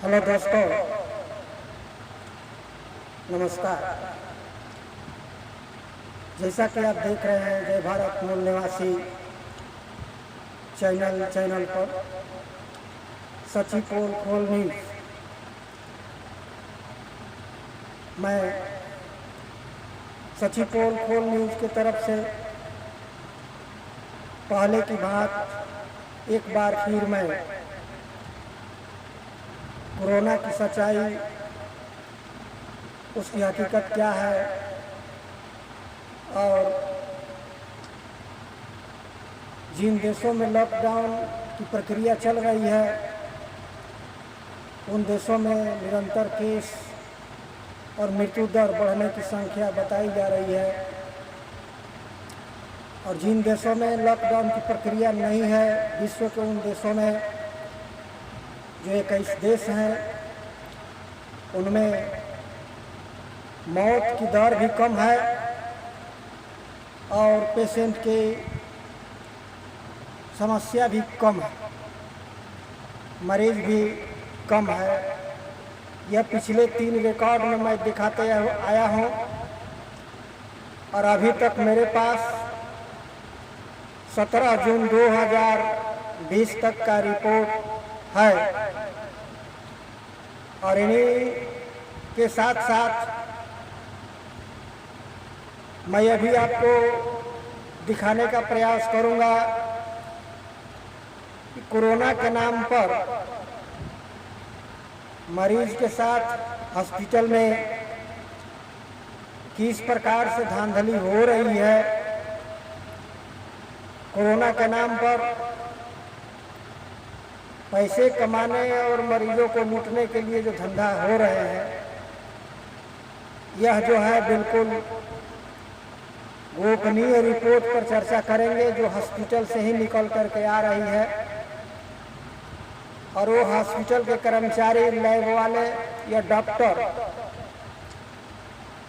Hello दोस्तों, नमस्कार। जैसा कि आप देख रहे हैं जय भारत मूल निवासी चैनल पर सची पोल खोल न्यूज़, मैं सची पोल खोल न्यूज़ की तरफ से पहले की बात एक बार फिर मैं कोरोना की सच्चाई, उसकी हकीकत क्या है और जिन देशों में लॉकडाउन की प्रक्रिया चल रही है उन देशों में निरंतर केस और मृत्यु दर बढ़ने की संख्या बताई जा रही है, और जिन देशों में लॉकडाउन की प्रक्रिया नहीं है, विश्व के उन देशों में जो 21 देश हैं उनमें मौत की दर भी कम है और पेशेंट की समस्या भी कम है, मरीज भी कम है। यह पिछले 3 रिकॉर्ड में मैं दिखाते आया हूँ और अभी तक मेरे पास 17 जून 2020 तक का रिपोर्ट है, और इन्हीं के साथ साथ मैं यह भी आपको दिखाने का प्रयास करूंगा कि कोरोना के नाम पर मरीज के साथ हॉस्पिटल में किस प्रकार से धांधली हो रही है। कोरोना के नाम पर पैसे कमाने और मरीजों को लूटने के लिए जो धंधा हो रहे हैं, यह जो है बिल्कुल गोपनीय रिपोर्ट पर चर्चा करेंगे जो हॉस्पिटल से ही निकल करके आ रही है, और वो हॉस्पिटल के कर्मचारी, लैब वाले या डॉक्टर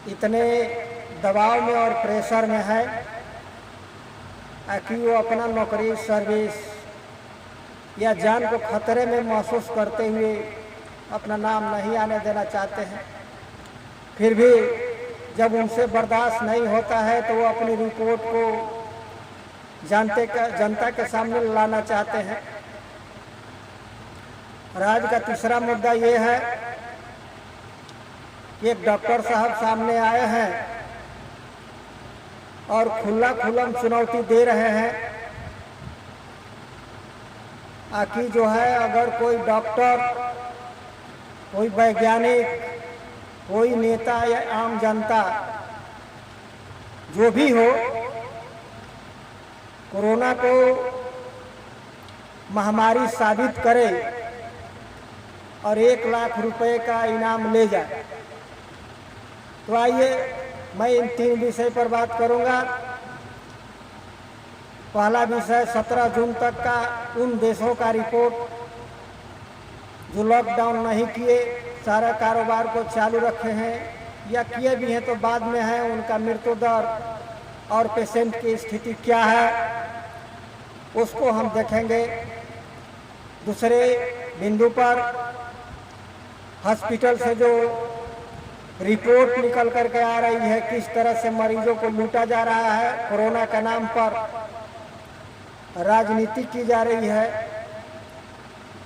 इतने दबाव में और प्रेशर में है कि वो अपना नौकरी, सर्विस या जान को खतरे में महसूस करते हुए अपना नाम नहीं आने देना चाहते हैं। फिर भी जब उनसे बर्दाश्त नहीं होता है तो वो अपनी रिपोर्ट को जनता के सामने लाना चाहते हैं। और आज का तीसरा मुद्दा ये है कि एक डॉक्टर साहब सामने आए हैं और खुल्लम चुनौती दे रहे हैं कि जो है अगर कोई डॉक्टर, कोई वैज्ञानिक, कोई नेता या आम जनता जो भी हो, कोरोना को महामारी साबित करे और 1 लाख रुपए का इनाम ले जाए। तो आइए मैं इन 3 विषय पर बात करूंगा। पहला विषय 17 जून तक का उन देशों का रिपोर्ट जो लॉकडाउन नहीं किए, सारा कारोबार को चालू रखे हैं या किए भी हैं तो बाद में है, उनका मृत्यु दर और पेशेंट की स्थिति क्या है उसको हम देखेंगे। दूसरे बिंदु पर हॉस्पिटल से जो रिपोर्ट निकल करके आ रही है, किस तरह से मरीजों को लूटा जा रहा है, कोरोना के नाम पर राजनीति की जा रही है,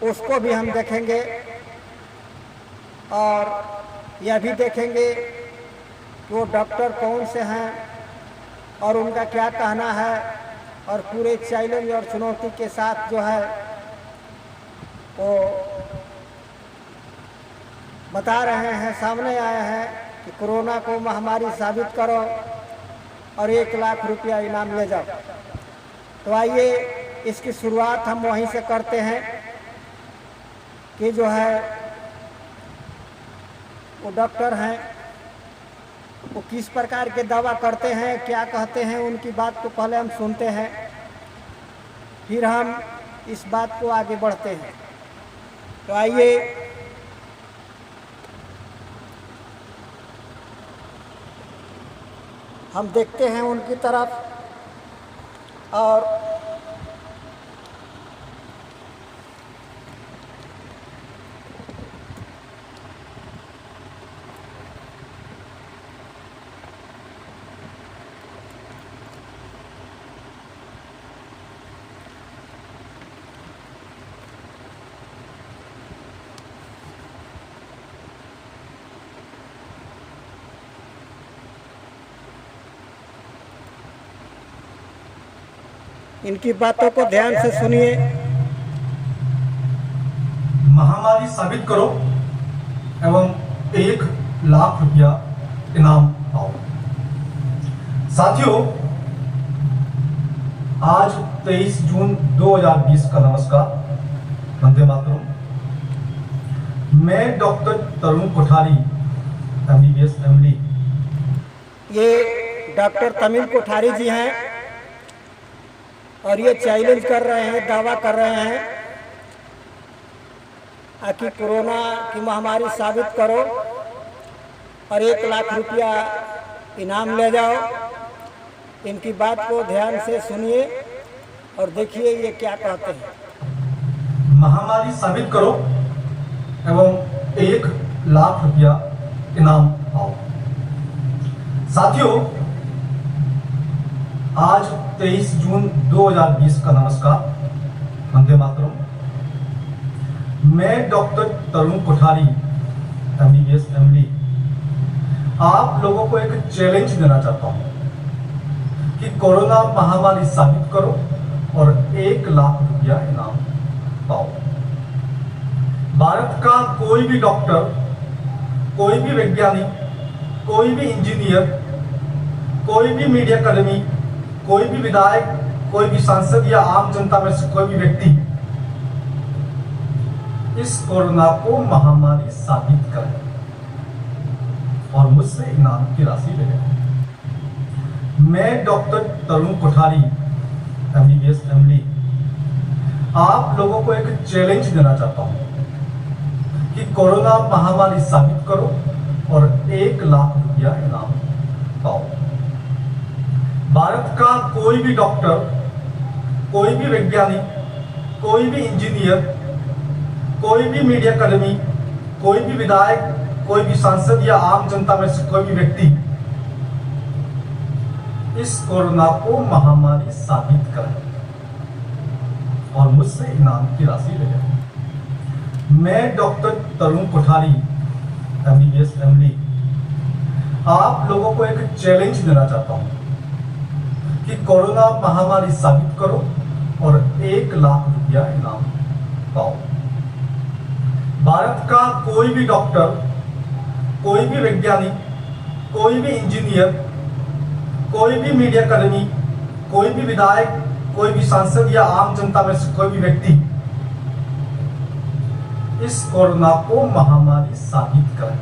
उसको भी हम देखेंगे। और यह भी देखेंगे कि वो डॉक्टर कौन से हैं और उनका क्या कहना है, और पूरे चैलेंज और चुनौती के साथ जो है वो बता रहे हैं, सामने आए हैं कि कोरोना को महामारी साबित करो और 1 लाख रुपया इनाम ले जाओ। तो आइए इसकी शुरुआत हम वहीं से करते हैं कि जो है वो डॉक्टर हैं, वो किस प्रकार के दावा करते हैं, क्या कहते हैं, उनकी बात को पहले हम सुनते हैं, फिर हम इस बात को आगे बढ़ते हैं। तो आइए हम देखते हैं उनकी तरफ। और इनकी बातों को ध्यान से सुनिए। महामारी साबित करो एवं 1,00,000 रुपया इनाम पाओ। साथियों, आज 23 जून 2020 का नमस्कार, वंदे मातरम। मैं डॉक्टर तरुण कोठारी, MBBS MD। ये डॉक्टर तमिल कोठारी जी हैं और ये चैलेंज कर रहे हैं, दावा कर रहे हैं कि कोरोना की महामारी साबित करो और 1,00,000 रुपया इनाम ले जाओ। इनकी बात को ध्यान से सुनिए और देखिए ये क्या कहते हैं। महामारी साबित करो एवं 1,00,000 रुपया इनाम पाओ। साथियों, आज 23 जून 2020 का नमस्कार, वंदे मातरम। मैं डॉक्टर तरुण कोठारी, MBBS MD, आप लोगों को एक चैलेंज देना चाहता हूं कि कोरोना महामारी साबित करो और 1,00,000 रुपया इनाम पाओ। भारत का कोई भी डॉक्टर, कोई भी वैज्ञानिक, कोई भी इंजीनियर, कोई भी मीडिया कर्मी, कोई भी विधायक, कोई भी सांसद या आम जनता में से कोई भी व्यक्ति इस कोरोना को महामारी साबित करे और मुझसे इनाम की राशि ले। मैं डॉक्टर तरुण कोठारी, MBBS MD, आप लोगों को एक चैलेंज देना चाहता हूं कि कोरोना महामारी साबित करो और 1,00,000 रुपया इनाम पाओ। भारत का कोई भी डॉक्टर, कोई भी वैज्ञानिक, कोई भी इंजीनियर, कोई भी मीडिया कर्मी, कोई भी विधायक, कोई भी सांसद या आम जनता में से कोई भी व्यक्ति इस कोरोना को महामारी साबित करे और मुझसे इनाम की राशि ले। मैं डॉक्टर तरुण कोठारी, MBBS MD, आप लोगों को एक चैलेंज देना चाहता हूं कि कोरोना महामारी साबित करो और 1,00,000 रुपया इनाम पाओ। भारत का कोई भी डॉक्टर, कोई भी वैज्ञानिक, कोई भी इंजीनियर, कोई भी मीडिया कर्मी, कोई भी विधायक, कोई भी सांसद या आम जनता में से कोई भी व्यक्ति इस कोरोना को महामारी साबित करे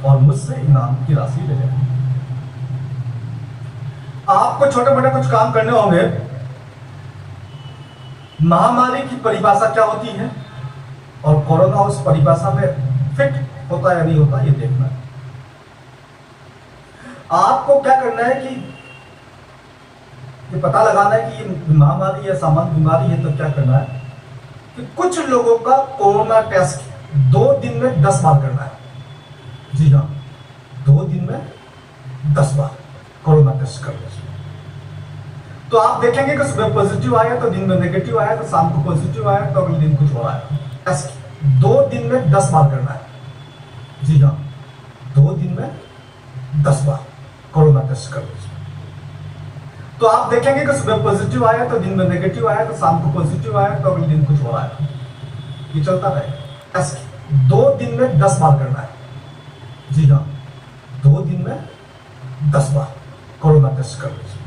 और मुझसे इनाम की राशि ले। आपको छोटे मोटे कुछ काम करने होंगे। महामारी की परिभाषा क्या होती है और कोरोना उस परिभाषा में फिट होता या नहीं होता, ये देखना है। आपको क्या करना है कि ये पता लगाना है कि ये महामारी या सामान्य बीमारी है, तो क्या करना है कि कुछ लोगों का कोरोना टेस्ट 2 दिन में 10 बार करना है। जी हाँ, 2 दिन में 10 बार कोरोना टेस्ट करना है। तो आप देखेंगे कि सुबह पॉजिटिव आया तो दिन में नेगेटिव आया, तो शाम को पॉजिटिव आया तो अगले दिन कुछ हो रहा है। टेस्ट 2 दिन में 10 बार करना है। जी हाँ, 2 दिन में 10 बार कोरोना टेस्ट कर लीजिए। तो आप देखेंगे कि सुबह पॉजिटिव आया तो दिन में नेगेटिव आया, तो शाम को पॉजिटिव आया तो अगले दिन कुछ हो रहा है। ये चलता रहे। टेस्ट 2 दिन में 10 बार करना है। जी हाँ, 2 दिन में 10 बार कोरोना टेस्ट कर लीजिए।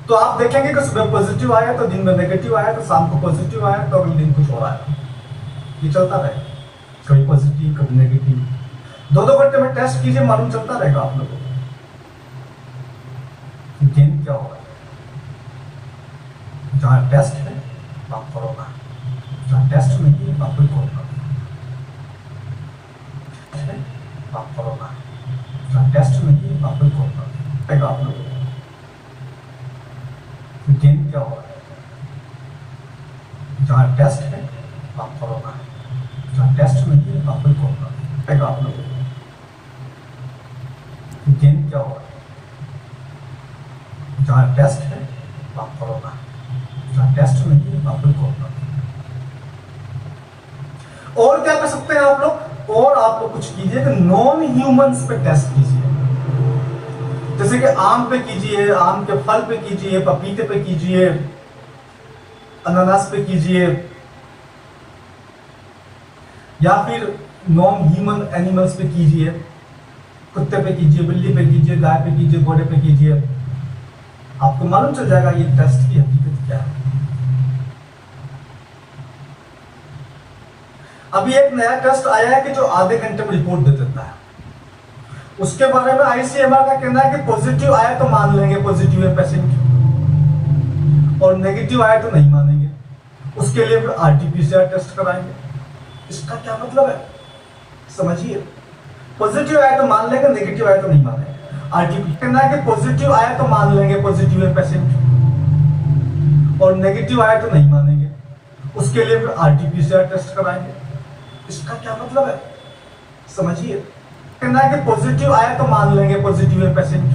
तो आप देखेंगे कि सुबह पॉजिटिव आया तो दिन में नेगेटिव आया, तो शाम को पॉजिटिव आया तो अगले दिन कुछ हो रहा है। ये चलता रहे, कभी पॉजिटिव कभी नेगेटिव। 2-2 घंटे में टेस्ट कीजिए, मालूम चलता रहेगा आप लोगों को गेम क्या होगा। जहां टेस्ट है वहां कोरोना, जहां टेस्ट नहीं है वहां कोई कोरोना, वहां कोरोना, जहां टेस्ट नहीं है वहां कोई कोरोना। आप लोगों को गेम क्या होगा। जहां टेस्ट है वहां कोरोना, जहां टेस्ट नहीं है वहां कोई कोरोना। आप लोगों को गेम क्या होगा। जहां टेस्ट है वहां कोरोना, जहां टेस्ट नहीं है वहां कोई कोरोना। और क्या कर सकते हैं आप लोग, और आप लोग कुछ कीजिए कि नॉन ह्यूमंस पे टेस्ट कीजिए। जैसे जैसे कि आम पे कीजिए, आम के फल पे कीजिए, पपीते पे कीजिए, अनानास पे कीजिए, या फिर नॉन ह्यूमन एनिमल्स पे कीजिए, कुत्ते पे कीजिए, बिल्ली पे कीजिए, गाय पे कीजिए, घोड़े पे कीजिए। आपको मालूम चल जाएगा ये टेस्ट की हकीकत क्या है। अभी एक नया टेस्ट आया है कि जो आधे घंटे में रिपोर्ट दे देता है। उसके बारे में आईसीएमआर का कहना है कि पॉजिटिव आया तो मान लेंगे पॉजिटिव है पेशेंट, और नेगेटिव आया तो नहीं मानेंगे। उसके लिए फिर आरटीपीसीआर टेस्ट कराएंगे। इसका क्या मतलब है समझिए। पॉजिटिव आया तो मान लेंगे, नेगेटिव आया तो नहीं मानेंगे। आरटीपी कहना है कि पॉजिटिव आया तो मान लेंगे पॉजिटिव है पेशेंट, और नेगेटिव आया तो नहीं मानेंगे। उसके लिए फिर आरटीपीसीआर टेस्ट कराएंगे। इसका क्या मतलब है समझिए। कहना है कि पॉजिटिव आया तो मान लेंगे पॉजिटिव है पेशेंट,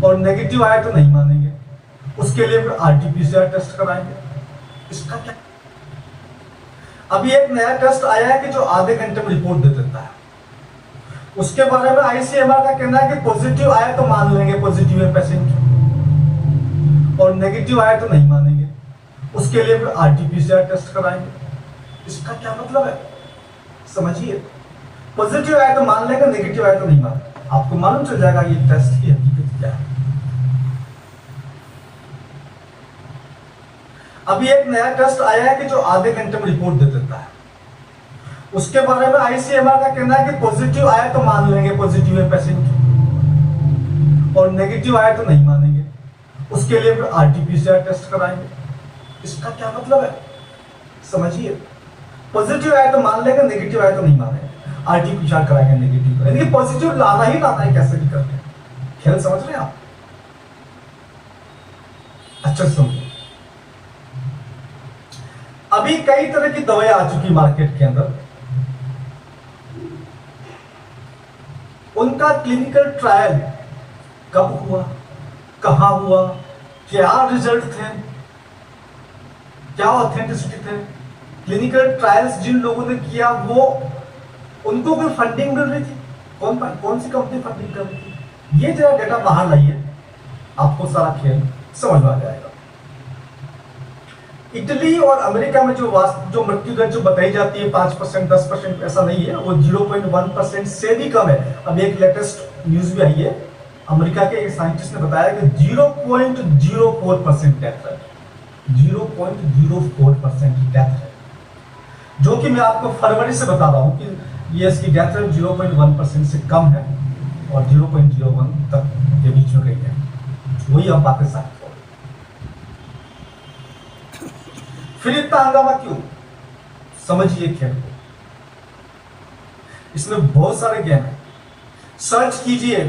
और नेगेटिव आया तो नहीं मानेंगे। उसके लिए फिर आरटीपीसीआर टेस्ट कराएंगे। इसका क्या। अभी एक नया टेस्ट आया है कि जो आधे घंटे में रिपोर्ट दे देता है। उसके बारे में आईसीएमआर का कहना है कि पॉजिटिव आया तो मान लेंगे पॉजिटिव है पेशेंट, और नेगेटिव आया तो नहीं मानेंगे। उसके लिए फिर आरटीपीसीआर टेस्ट कराएंगे। इसका क्या मतलब है समझिए। पॉजिटिव आया तो मान लेंगे, नेगेटिव आया तो नहीं मानेंगे। आपको मालूम चल जाएगा ये टेस्ट की हकीकत क्या है। अभी एक नया टेस्ट आया है कि जो आधे घंटे में रिपोर्ट दे देता है। उसके बारे में आईसीएमआर का कहना है कि पॉजिटिव आया तो मान लेंगे पॉजिटिव है पेशेंट, और नेगेटिव आया तो नहीं मानेंगे। उसके लिए फिर आरटीपीसीआर टेस्ट कराएंगे। इसका क्या मतलब है समझिए। पॉजिटिव आया तो मान लेंगे, नेगेटिव आया तो नहीं मानेंगे। आरटीपीसीआर कराएंगे नेगेटिव, यानी पॉजिटिव लाना ही लाना है, कैसे भी करके। खेल समझ रहे हैं आप। अच्छा समझो। अभी कई तरह की दवाएं आ चुकी मार्केट के अंदर। उनका क्लिनिकल ट्रायल कब हुआ, कहां हुआ, क्या रिजल्ट थे, क्या ऑथेंटिसिटी थे। क्लिनिकल ट्रायल्स जिन लोगों ने किया वो उनको कोई फंडिंग मिल रही थी, कौन सी कंपनी फंडिंग कर रही थी, ये जरा डेटा बाहर लाइए, आपको सारा खेल समझ में आ जाएगा। इटली और अमेरिका में जो मृत्यु दर जो बताई जाती है 5%, 10%, ऐसा नहीं है, वो 0.1% से भी कम है। अब एक लेटेस्ट न्यूज भी आई है, अमेरिका के एक साइंटिस्ट ने बताया कि 0.04% डेथ है, 0.04% डेथ है, जो कि मैं आपको फरवरी से बता रहा हूं कि ये इसकी डेथ रेट 0.1% से कम है और 0.01 तक के बीच में गई है। वही हम पाकिस्तान। फिर इतना हंगामा क्यों, समझिए खेल को। इसमें बहुत सारे गेम है। सर्च कीजिए,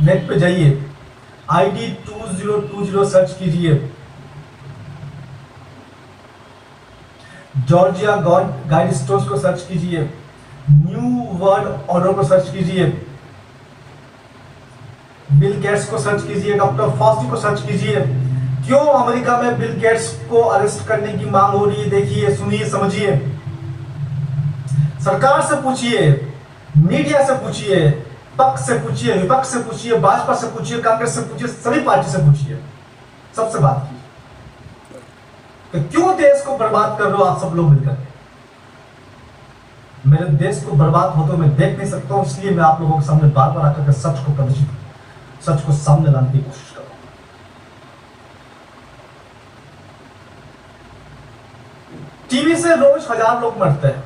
नेट पे जाइए, ID 2020 सर्च कीजिए, जॉर्जिया गाइड स्टोर्स को सर्च कीजिए, न्यू वर्ल्ड ऑर्डर को सर्च कीजिए, बिल गेट्स को सर्च कीजिए, डॉक्टर फॉस्टी को सर्च कीजिए। क्यों अमेरिका में बिल गेट्स को अरेस्ट करने की मांग हो रही है, देखिए, सुनिए, समझिए। सरकार से पूछिए, मीडिया से पूछिए, पक्ष से पूछिए, विपक्ष से पूछिए, भाजपा से पूछिए, कांग्रेस से पूछिए, सभी पार्टी से पूछिए, सबसे बात कीजिए तो क्यों देश को बर्बाद कर रहे हो आप सब लोग मिलकर। मेरे देश को बर्बाद होते मैं देख नहीं सकता हूं, इसलिए मैं आप लोगों के सामने बार बार आकर सच को प्रदर्शित, सच को सामने लाने की कोशिश कर रहा हूं। टीबी से रोज 1000 लोग मरते हैं।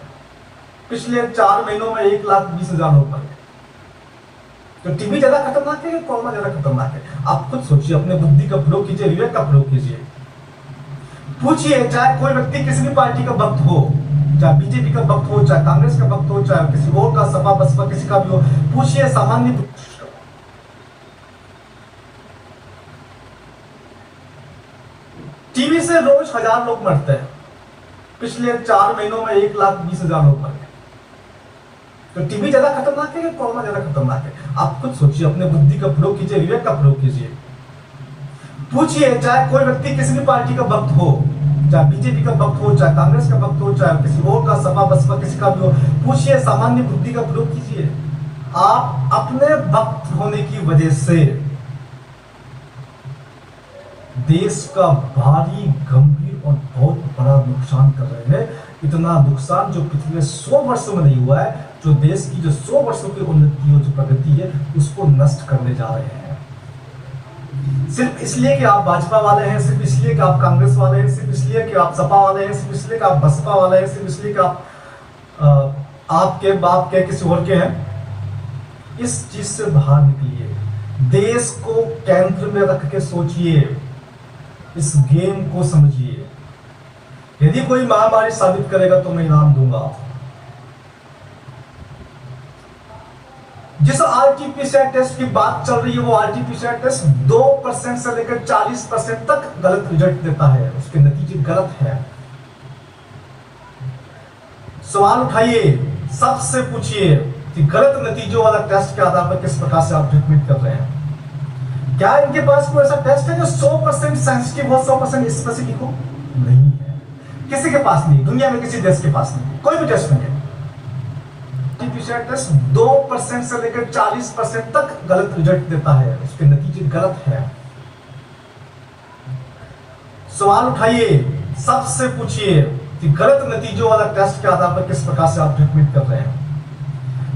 पिछले 4 महीनों में 1,20,000 लोग मर गए। तो टीबी ज्यादा खतरनाक है या कोरोना ज्यादा खतरनाक है? आप खुद सोचिए, अपने बुद्धि का प्रयोग कीजिए, विवेक का प्रयोग कीजिए। पूछिए, चाहे कोई व्यक्ति किसी भी पार्टी का भक्त हो, चाहे बीजेपी का भक्त हो, चाहे कांग्रेस का भक्त हो, चाहे किसी और का, सपा बसपा किसी का भी हो, पूछिए, सामान्य टीबी से रोज 1000 लोग मरते हैं। पिछले 4 महीनों में 1,20,000 लोग मर गए। तो टीबी ज्यादा खतरनाक है या कोरोना ज्यादा खतरनाक है? आप खुद सोचिए, अपने बुद्धि का प्रयोग कीजिए, विवेक का प्रयोग कीजिए। पूछिए, चाहे कोई व्यक्ति किसी भी पार्टी का भक्त हो, चाहे बीजेपी का भक्त हो, चाहे कांग्रेस का भक्त हो, चाहे किसी और का, सपा बसपा किसी का भी हो, पूछिए, सामान्य बुद्धि का प्रयोग कीजिए। आप अपने वक्त होने की वजह से देश का भारी गंभीर और बहुत बड़ा नुकसान कर रहे हैं। इतना नुकसान जो पिछले 100 वर्षों में नहीं हुआ है, जो देश की जो 100 वर्षों की उन्नति और जो प्रगति है उसको नष्ट करने जा रहे हैं। सिर्फ इसलिए कि आप भाजपा वाले हैं, सिर्फ इसलिए कि आप कांग्रेस वाले हैं, सिर्फ इसलिए कि आप सपा वाले हैं, सिर्फ इसलिए कि आप बसपा वाले हैं, सिर्फ इसलिए कि आप आपके बाप के किसी और के हैं। इस चीज से बाहर निकलिए, देश को केंद्र में रख के सोचिए, इस गेम को समझिए। यदि कोई महामारी साबित करेगा तो मैं इनाम दूंगा। जिस आरटीपीसीआर टेस्ट की बात चल रही है, वो आरटीपीसीआर टेस्ट 2% से लेकर 40% तक गलत रिजल्ट देता है, उसके नतीजे गलत है। सवाल उठाइए, सबसे पूछिए कि गलत नतीजों वाला टेस्ट के आधार पर किस प्रकार से आप ट्रीटमेंट कर रहे हैं। क्या इनके पास कोई ऐसा टेस्ट है जो 100% सेंसिटिव हो, 100% स्पेसिफिक हो? नहीं है, किसी के पास नहीं, दुनिया में किसी देश के पास नहीं, कोई भी टेस्ट नहीं है। आरटीपीसीआर टेस्ट 2% से लेकर 40% तक गलत रिजल्ट देता है, उसके नतीजे गलत है। सवाल उठाइए, सबसे पूछिए कि गलत नतीजों वाला टेस्ट के आधार पर किस प्रकार से आप ट्रीटमेंट कर रहे हैं।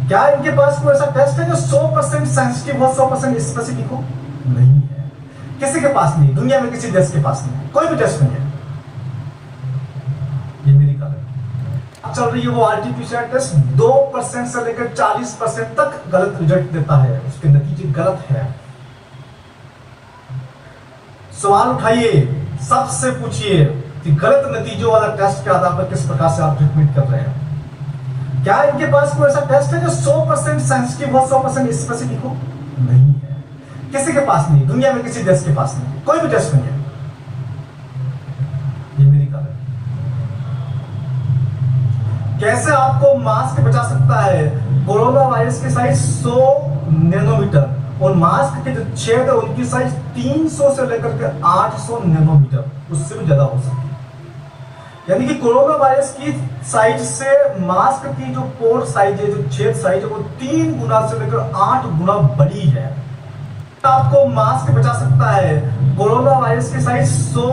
क्या इनके पास कोई ऐसा टेस्ट है जो 100% सेंसिटिव हो, 100% स्पेसिफिक हो? नहीं है, किसी के पास नहीं, दुनिया में किसी देश के पास नहीं, कोई भी टेस्ट नहीं है। ये मेरी गलत चल रही है, वो आरटीपीसीआर टेस्ट 2% से लेकर 40% तक गलत रिजल्ट देता है, उसके नतीजे गलत है। सवाल उठाइए, सबसे पूछिए कि गलत नतीजों वाला टेस्ट के आधार पर किस प्रकार से आप ट्रीटमेंट कर रहे हैं। क्या इनके पास कोई ऐसा टेस्ट है जो 100% सेंसिटिव हो, 100% स्पेसिफिक हो? नहीं है, किसी के पास नहीं, दुनिया में किसी देश के पास नहीं, कोई भी टेस्ट नहीं है। ये मेरी गलत। कैसे आपको मास्क बचा सकता है? कोरोना वायरस की साइज 100 नैनोमीटर और मास्क के जो छेद है उनकी साइज 300 से लेकर के 800 नैनोमीटर, उससे भी ज्यादा हो सकती है। यानी कि कोरोना वायरस की साइज से मास्क की जो पोर साइज है, जो छेद साइज है, वो 3 गुना से लेकर 8 गुना बड़ी है। आपको मास्क बचा सकता है? कोरोना वायरस की साइज 100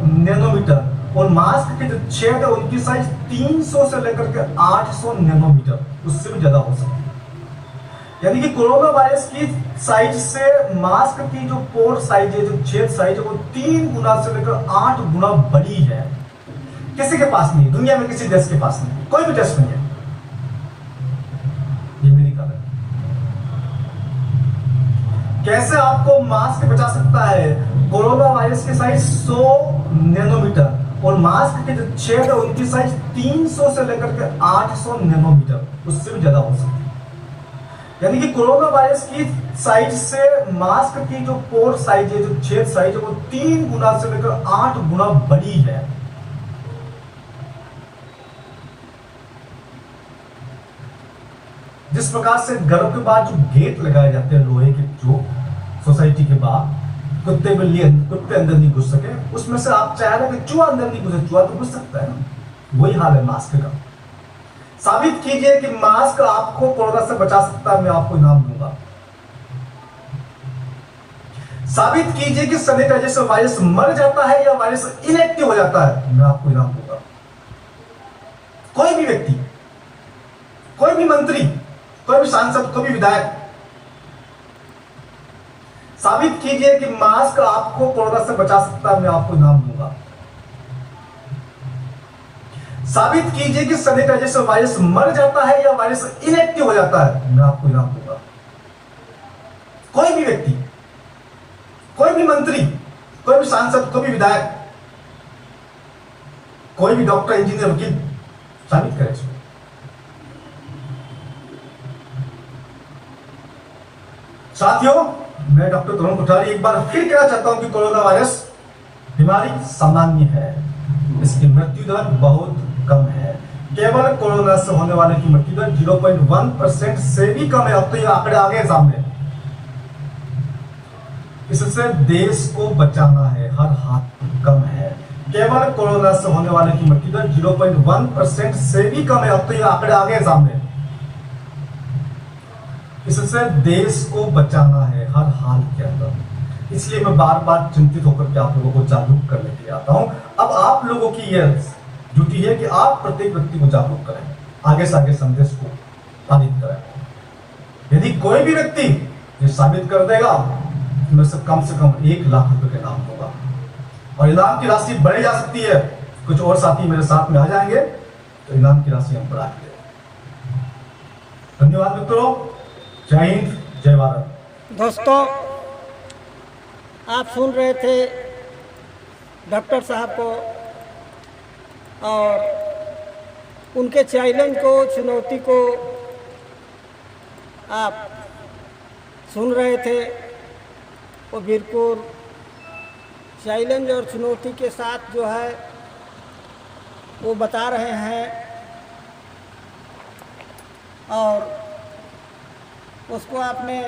नैनोमीटर और मास्क के जो छेद है उनकी साइज 300 से लेकर के 800 नैनोमीटर, उससे भी ज्यादा हो सकती है। यानी कि कोरोना वायरस की साइज से मास्क की जो पोर साइज है, जो छेद साइज है, वो 3 गुना से लेकर 8 गुना बड़ी है। किसी के पास नहीं, दुनिया में किसी देश के पास नहीं, कोई भी टेस्ट नहीं है। ये मेरी गलत। कैसे आपको मास्क बचा सकता है? कोरोना वायरस की साइज 100 नैनोमीटर और मास्क के जो छेद है उनकी साइज 300 से लेकर के 800 नैनोमीटर, उससे भी ज्यादा हो सकती है। यानी कि कोरोना वायरस की साइज से मास्क की जो पोर साइज है, जो छेद साइज है, वो 3 गुना से लेकर 8 गुना बड़ी है। जिस प्रकार से घरों के बाहर जो गेट लगाए जाते हैं लोहे के, जो सोसाइटी के बाहर, कुत्ते अंदर नहीं घुस सके, उसमें से आप चाह रहे कि चूहा अंदर नहीं घुसे, चूहा तो घुस सकता है ना। वही हाल है मास्क का। साबित कीजिए कि मास्क आपको कोरोना से बचा सकता है, मैं आपको इनाम दूंगा। साबित कीजिए कि सैनिटाइजर से वायरस मर जाता है या वायरस इनएक्टिव हो जाता है, मैं आपको इनाम दूंगा। कोई भी व्यक्ति, कोई भी मंत्री, कोई भी सांसद, कोई भी विधायक, साबित कीजिए कि मास्क आपको कोरोना से बचा सकता है, मैं आपको इनाम दूंगा। साबित कीजिए कि सैनिटाइजर से वायरस मर जाता है या वायरस इनएक्टिव हो जाता है, मैं आपको इनाम दूंगा। कोई भी व्यक्ति, कोई भी मंत्री, कोई भी सांसद, कोई भी विधायक, कोई भी डॉक्टर, इंजीनियर, वकील साबित करे इसको। साथियों, मैं डॉक्टर तरुण कोठारी एक बार फिर कहना चाहता हूं कि कोरोना वायरस बीमारी सामान्य है, इसकी मृत्यु दर बहुत कम है। केवल कोरोना से होने वाले की मृत्यु दर 0.1% से भी कम है। अब तो ये आंकड़े आ गए सामने। इससे देश को बचाना है, हर हाथ कम है। केवल कोरोना से होने वाले की मृत्यु दर 0.1% से भी कम है। अब तो ये आंकड़े आ गए सामने। इससे देश को बचाना है हर हाल के अंदर। इसलिए मैं बार बार चिंतित होकर के आप लोगों को जागरूक करने के लिए आता हूं। अब आप लोगों की यह ड्यूटी है कि आप प्रत्येक व्यक्ति को जागरूक करें, आगे से आगे संदेश को पारित करें। यदि कोई भी व्यक्ति ये साबित कर देगा तो मैं से कम 1 लाख रुपए का इनाम होगा, और इनाम की राशि बढ़ी जा सकती है। कुछ और साथी मेरे साथ में आ जाएंगे तो इनाम की राशि हम बढ़ा देंगे। धन्यवाद मित्रों, जय हिंद, जय भारत। दोस्तों, आप सुन रहे थे डॉक्टर साहब को और उनके चैलेंज को, चुनौती को आप सुन रहे थे। वो बिल्कुल चैलेंज और चुनौती के साथ जो है वो बता रहे हैं, और उसको आपने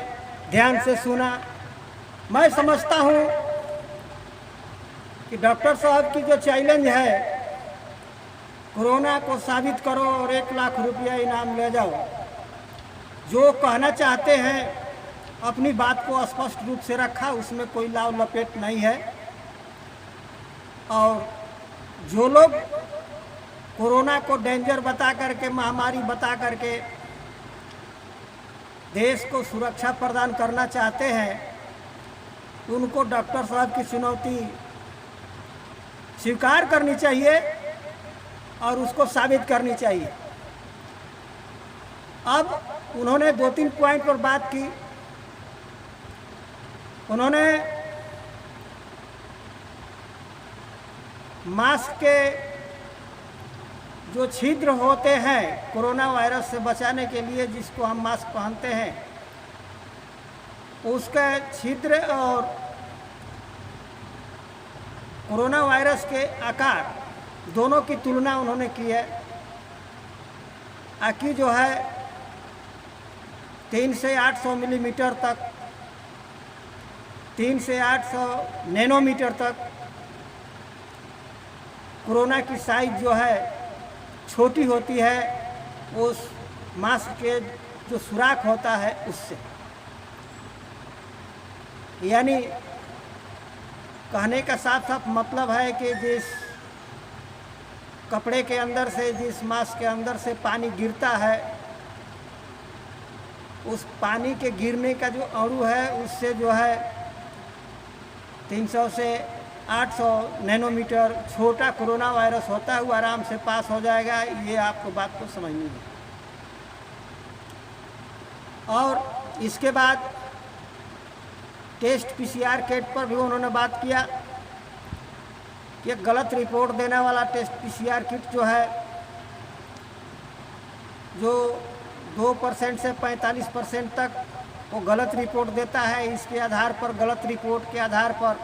ध्यान से सुना। मैं समझता हूँ कि डॉक्टर साहब की जो चैलेंज है, कोरोना को साबित करो और 1 लाख रुपया इनाम ले जाओ, जो कहना चाहते हैं अपनी बात को स्पष्ट रूप से रखा, उसमें कोई लाव लपेट नहीं है। और जो लोग कोरोना को डेंजर बता करके, महामारी बता करके देश को सुरक्षा प्रदान करना चाहते हैं, उनको डॉक्टर साहब की चुनौती स्वीकार करनी चाहिए और उसको साबित करनी चाहिए। अब उन्होंने 2-3 पॉइंट पर बात की। उन्होंने मास्क के जो छिद्र होते हैं कोरोना वायरस से बचाने के लिए, जिसको हम मास्क पहनते हैं, उसका छिद्र और कोरोना वायरस के आकार दोनों की तुलना उन्होंने की है। आकि जो है 3 से 800 मिलीमीटर तक, 3 से 800 नैनोमीटर तक कोरोना की साइज जो है छोटी होती है, उस मास्क के जो सुराख होता है उससे। यानी कहने का साफ साफ मतलब है कि जिस कपड़े के अंदर से, जिस मास्क के अंदर से पानी गिरता है, उस पानी के गिरने का जो अणु है उससे जो है 300 से 800 नैनोमीटर छोटा कोरोना वायरस होता है, वो आराम से पास हो जाएगा। ये आपको बात को समझनी है। और इसके बाद टेस्ट PCR किट पर भी उन्होंने बात किया कि गलत रिपोर्ट देने वाला टेस्ट PCR किट जो है, जो 2% से 45% तक वो गलत रिपोर्ट देता है। इसके आधार पर, गलत रिपोर्ट के आधार पर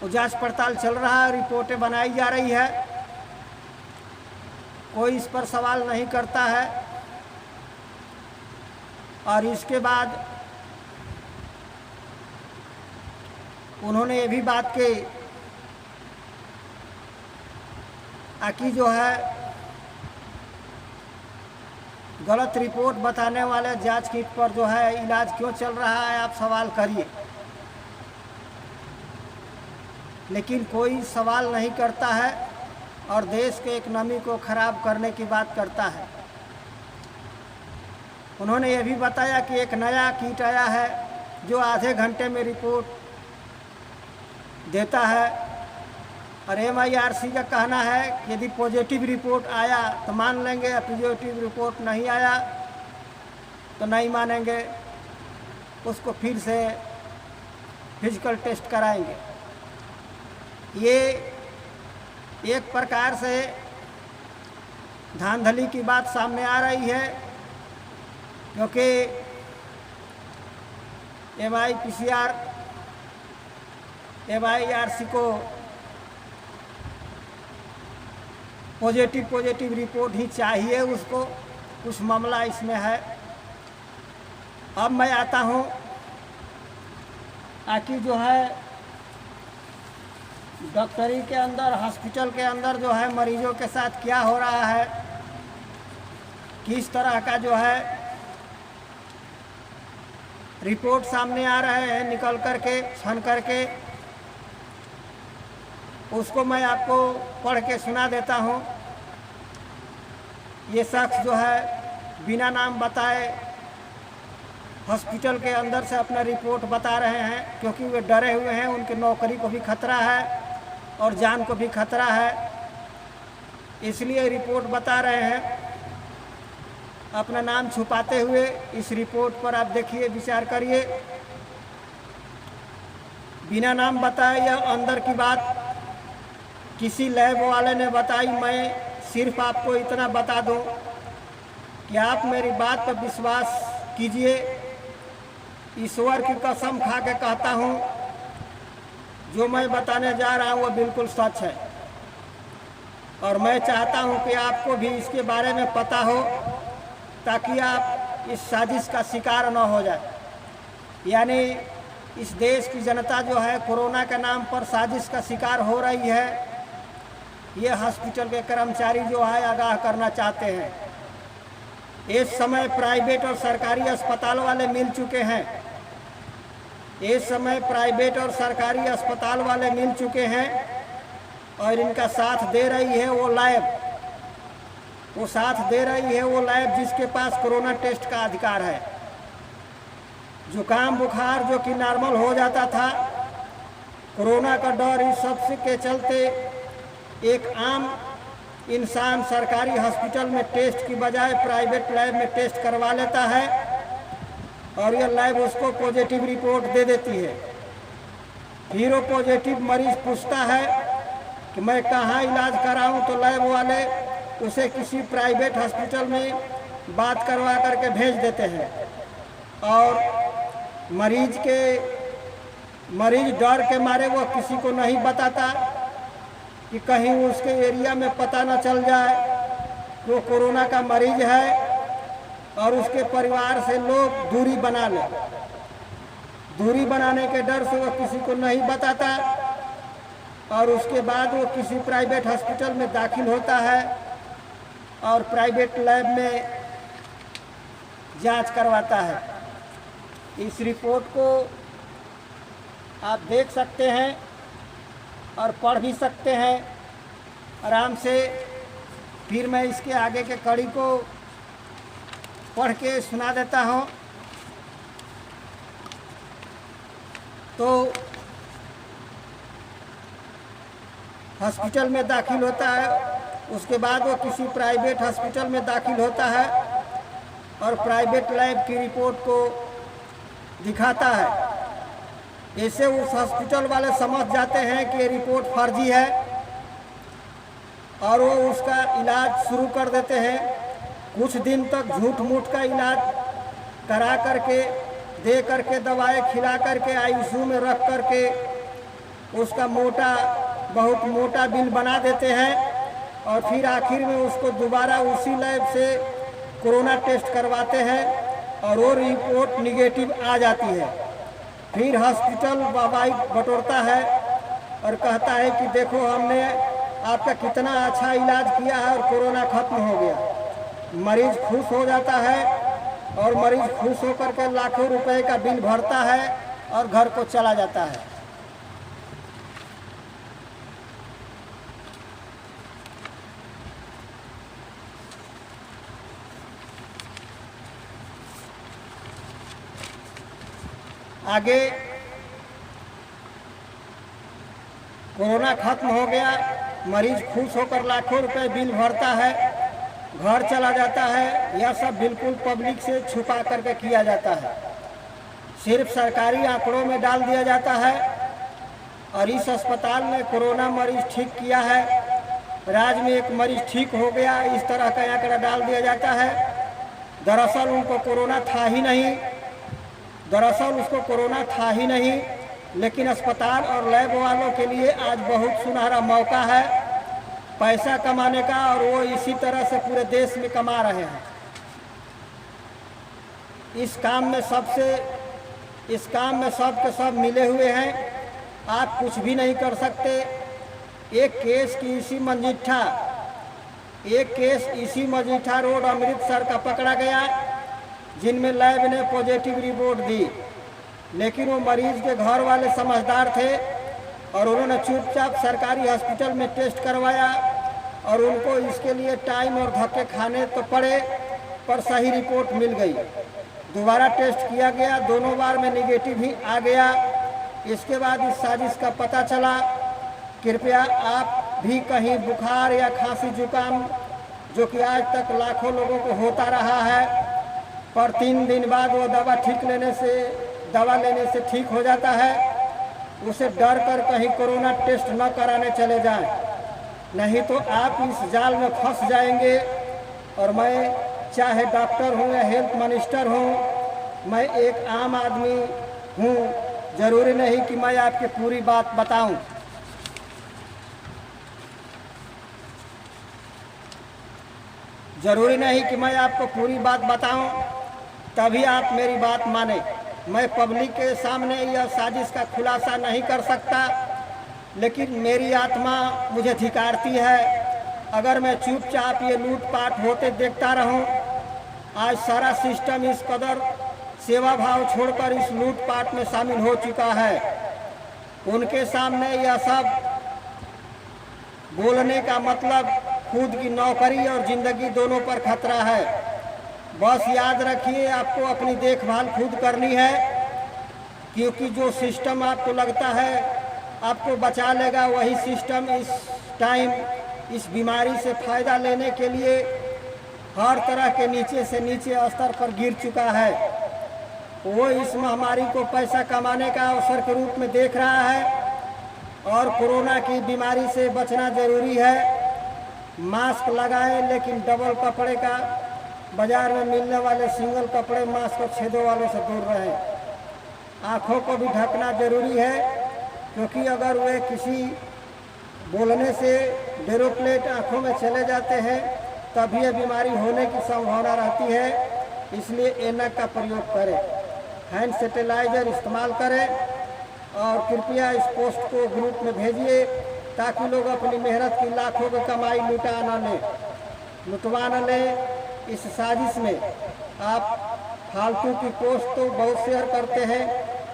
वो जांच पड़ताल चल रहा है, रिपोर्टें बनाई जा रही है, कोई इस पर सवाल नहीं करता है। और इसके बाद उन्होंने ये भी बात की कि जो है गलत रिपोर्ट बताने वाले जांच किट पर जो है इलाज क्यों चल रहा है, आप सवाल करिए, लेकिन कोई सवाल नहीं करता है और देश के इकोनॉमी को ख़राब करने की बात करता है। उन्होंने ये भी बताया कि एक नया किट आया है जो आधे घंटे में रिपोर्ट देता है, और MIRC का कहना है कि यदि पॉजिटिव रिपोर्ट आया तो मान लेंगे, पॉजिटिव रिपोर्ट नहीं आया तो नहीं मानेंगे, उसको फिर से फिजिकल टेस्ट कराएंगे। ये एक प्रकार से धांधली की बात सामने आ रही है, क्योंकि MIRC को पॉजिटिव रिपोर्ट ही चाहिए, उसको कुछ मामला इसमें है। अब मैं आता हूँ कि जो है डॉक्टरी के अंदर, हॉस्पिटल के अंदर जो है मरीजों के साथ क्या हो रहा है। किस तरह का जो है रिपोर्ट सामने आ रहे हैं निकल करके छन करके, उसको मैं आपको पढ़ के सुना देता हूँ। ये शख्स जो है बिना नाम बताए हॉस्पिटल के अंदर से अपना रिपोर्ट बता रहे हैं, क्योंकि वे डरे हुए हैं, उनकी नौकरी को भी खतरा है और जान को भी खतरा है, इसलिए रिपोर्ट बता रहे हैं अपना नाम छुपाते हुए। इस रिपोर्ट पर आप देखिए, विचार करिए। बिना नाम बताए यह अंदर की बात किसी लैब वाले ने बताई। मैं सिर्फ आपको इतना बता दूं कि आप मेरी बात पर विश्वास कीजिए। ईश्वर की कसम खा के कहता हूं, जो मैं बताने जा रहा हूं वो बिल्कुल सच है, और मैं चाहता हूं कि आपको भी इसके बारे में पता हो, ताकि आप इस साजिश का शिकार न हो जाए। यानी इस देश की जनता जो है कोरोना के नाम पर साजिश का शिकार हो रही है, ये हॉस्पिटल के कर्मचारी जो है आगाह करना चाहते हैं। इस समय प्राइवेट और सरकारी अस्पताल वाले मिल चुके हैं। इस समय प्राइवेट और सरकारी अस्पताल वाले मिल चुके हैं, और इनका साथ दे रही है वो लैब, वो साथ दे रही है वो लैब जिसके पास कोरोना टेस्ट का अधिकार है। जुकाम बुखार जो कि नॉर्मल हो जाता था, कोरोना का डर इस सब के चलते एक आम इंसान सरकारी हॉस्पिटल में टेस्ट की बजाय प्राइवेट लैब में टेस्ट करवा लेता है, और यह लैब उसको पॉजिटिव रिपोर्ट दे देती है। फिर वो पॉजिटिव मरीज पूछता है कि मैं कहाँ इलाज कराऊं, तो लैब वाले उसे किसी प्राइवेट हॉस्पिटल में बात करवा करके भेज देते हैं, और मरीज डर के मारे वो किसी को नहीं बताता कि कहीं उसके एरिया में पता न चल जाए वो कोरोना का मरीज है, और उसके परिवार से लोग दूरी बना लें। दूरी बनाने के डर से वो किसी को नहीं बताता, और उसके बाद वो किसी प्राइवेट हॉस्पिटल में दाखिल होता है और प्राइवेट लैब में जांच करवाता है। इस रिपोर्ट को आप देख सकते हैं और पढ़ भी सकते हैं आराम से। फिर मैं इसके आगे के कड़ी को पढ़ के सुना देता हूँ। तो हॉस्पिटल में दाखिल होता है, उसके बाद वो किसी प्राइवेट हॉस्पिटल में दाखिल होता है और प्राइवेट लैब की रिपोर्ट को दिखाता है। इससे उस हॉस्पिटल वाले समझ जाते हैं कि ये रिपोर्ट फर्जी है, और वो उसका इलाज शुरू कर देते हैं। कुछ दिन तक झूठ मूठ का इलाज करा करके, दे करके, दवाएं खिला करके, आईसीयू में रख करके उसका बहुत मोटा बिल बना देते हैं, और फिर आखिर में उसको दोबारा उसी लैब से कोरोना टेस्ट करवाते हैं, और वो रिपोर्ट निगेटिव आ जाती है। फिर हॉस्पिटल वाहवाही बटोरता है और कहता है कि देखो, हमने आपका कितना अच्छा इलाज किया है और कोरोना खत्म हो गया। मरीज खुश हो जाता है, और मरीज खुश होकर के लाखों रुपए का बिल भरता है और घर को चला जाता है। आगे कोरोना खत्म हो गया, मरीज खुश होकर लाखों रुपए बिल भरता है, घर चला जाता है। यह सब बिल्कुल पब्लिक से छुपा करके किया जाता है, सिर्फ सरकारी आंकड़ों में डाल दिया जाता है। और इस अस्पताल में कोरोना मरीज ठीक किया है, राज्य में एक मरीज ठीक हो गया, इस तरह का आंकड़ा डाल दिया जाता है। दरअसल उनको कोरोना था ही नहीं, लेकिन अस्पताल और लैब वालों के लिए आज बहुत सुनहरा मौका है पैसा कमाने का, और वो इसी तरह से पूरे देश में कमा रहे हैं। इस काम में सब के सब मिले हुए हैं, आप कुछ भी नहीं कर सकते। एक केस की इसी मंजिठा एक केस इसी मजीठा रोड अमृतसर का पकड़ा गया, जिनमें लैब ने पॉजिटिव रिपोर्ट दी, लेकिन वो मरीज के घर वाले समझदार थे और उन्होंने चुपचाप सरकारी हॉस्पिटल में टेस्ट करवाया और उनको इसके लिए टाइम और धक्के खाने तो पड़े, पर सही रिपोर्ट मिल गई। दोबारा टेस्ट किया गया, दोनों बार में निगेटिव ही आ गया। इसके बाद इस साजिश का पता चला। कृपया आप भी कहीं बुखार या खांसी जुकाम, जो कि आज तक लाखों लोगों को होता रहा है, पर 3 दिन बाद वो दवा लेने से ठीक हो जाता है, उसे डर कर कहीं कोरोना टेस्ट न कराने चले जाएं, नहीं तो आप इस जाल में फंस जाएंगे। और मैं चाहे डॉक्टर हूँ या हेल्थ मिनिस्टर हूँ, मैं एक आम आदमी हूँ, ज़रूरी नहीं कि मैं आपकी पूरी बात बताऊँ। ज़रूरी नहीं कि मैं आपको पूरी बात बताऊं, तभी आप मेरी बात माने। मैं पब्लिक के सामने यह साजिश का खुलासा नहीं कर सकता, लेकिन मेरी आत्मा मुझे धिक्कारती है। अगर मैं चुपचाप ये लूटपाट होते देखता रहूं, आज सारा सिस्टम इस कदर सेवा भाव छोड़कर इस लूटपाट में शामिल हो चुका है। उनके सामने यह सब बोलने का मतलब खुद की नौकरी और ज़िंदगी दोनों पर खतरा है। बस याद रखिए, आपको अपनी देखभाल खुद करनी है, क्योंकि जो सिस्टम आपको लगता है आपको बचा लेगा, वही सिस्टम इस टाइम इस बीमारी से फ़ायदा लेने के लिए हर तरह के नीचे से नीचे स्तर पर गिर चुका है। वो इस महामारी को पैसा कमाने का अवसर के रूप में देख रहा है और कोरोना की बीमारी से बचना ज़रूरी है। मास्क लगाएं, लेकिन डबल कपड़े का, बाज़ार में मिलने वाले सिंगल कपड़े मास्क और छेदों वालों से दूर रहें। आँखों को भी ढकना ज़रूरी है, क्योंकि अगर वे किसी बोलने से ड्रॉपलेट आँखों में चले जाते हैं तब यह बीमारी होने की संभावना रहती है। इसलिए ऐनक का प्रयोग करें, हैंड सैनिटाइजर इस्तेमाल करें और कृपया इस पोस्ट को ग्रुप में भेजिए, ताकि लोग अपनी मेहनत की लाखों की कमाई लुटवा न लें। इस साजिश में आप फालतू की पोस्ट तो बहुत शेयर करते हैं,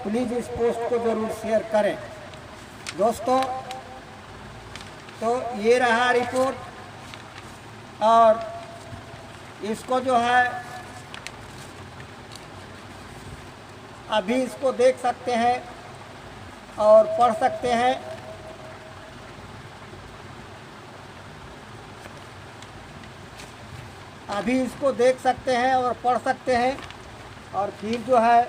प्लीज़ इस पोस्ट को ज़रूर शेयर करें दोस्तों। तो ये रहा रिपोर्ट, और इसको जो है अभी इसको देख सकते हैं और पढ़ सकते हैं। अभी इसको देख सकते हैं और पढ़ सकते हैं, और फिर जो है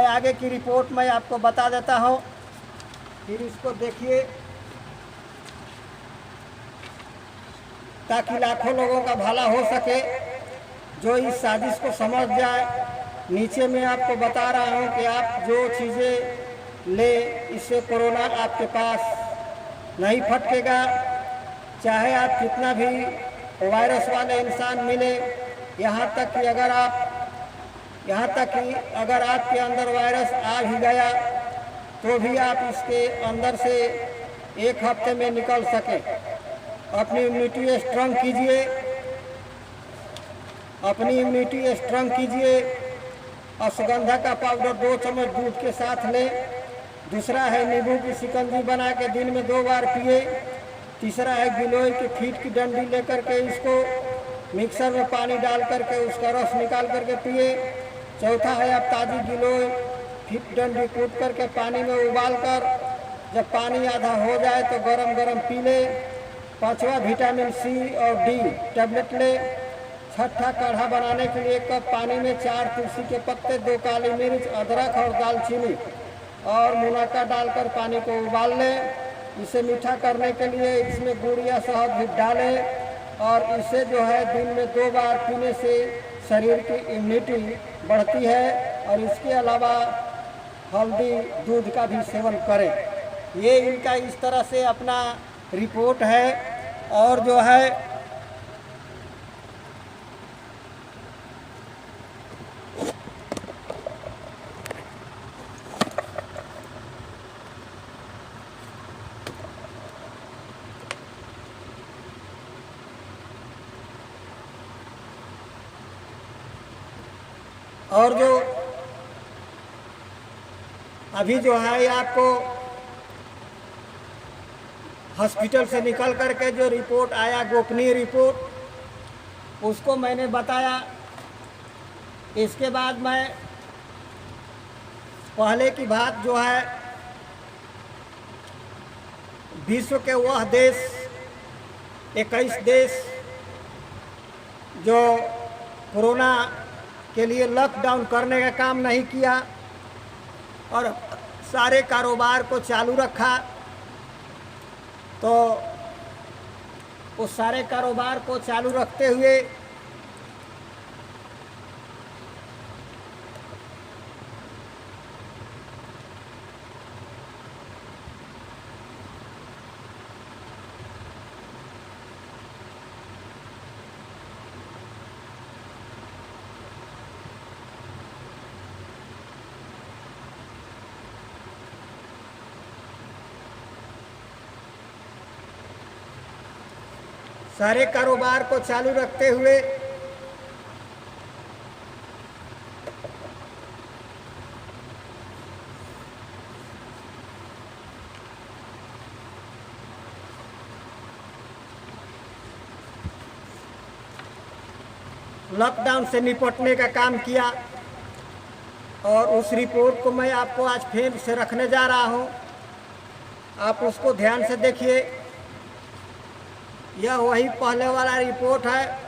आगे की रिपोर्ट मैं आपको बता देता हूँ। फिर इसको देखिए, ताकि लाखों लोगों का भला हो सके, जो इस साजिश को समझ जाए। नीचे में आपको बता रहा हूँ कि आप जो चीज़ें ले, इससे कोरोना आपके पास नहीं फटकेगा। चाहे आप कितना भी वायरस वाले इंसान मिले, यहाँ तक कि अगर आपके अंदर वायरस आ भी गया तो भी आप इसके अंदर से 1 हफ्ते में निकल सकें। अपनी इम्यूनिटी स्ट्रांग कीजिए। अश्वगंधा का पाउडर 2 चम्मच दूध के साथ लें। दूसरा है नींबू की शिकंजी बना के दिन में 2 बार पिए। तीसरा है गिलोय की फीट की डंडी लेकर के इसको मिक्सर में पानी डाल करके उसका रस निकाल करके पिए। चौथा है आप ताज़ी गिलोय फीट डंडी कूट करके पानी में उबाल कर जब पानी आधा हो जाए तो गरम गरम पी ले। पाँचवा विटामिन सी और डी टैबलेट ले। छठा, काढ़ा बनाने के लिए 1 कप पानी में 4 तुलसी के पत्ते, 2 काली मिर्च, अदरक और दालचीनी और मुनक्का डालकर पानी को उबाल लें। इसे मीठा करने के लिए इसमें गुड़ या शहद भी डालें, और इसे जो है दिन में 2 बार पीने से शरीर की इम्यूनिटी बढ़ती है। और इसके अलावा हल्दी दूध का भी सेवन करें। ये इनका इस तरह से अपना रिपोर्ट है। और जो है और जो अभी जो है आपको हॉस्पिटल से निकल करके जो रिपोर्ट आया, गोपनीय रिपोर्ट, उसको मैंने बताया। इसके बाद मैं पहले की बात जो है, विश्व के वह देश 21 देश जो कोरोना के लिए लॉकडाउन करने का काम नहीं किया और सारे कारोबार को चालू रखा, तो उस सारे कारोबार को चालू रखते हुए सारे कारोबार को चालू रखते हुए लॉकडाउन से निपटने का काम किया। और उस रिपोर्ट को मैं आपको आज फिर से रखने जा रहा हूं, आप उसको ध्यान से देखिए। यह वही पहले वाला रिपोर्ट है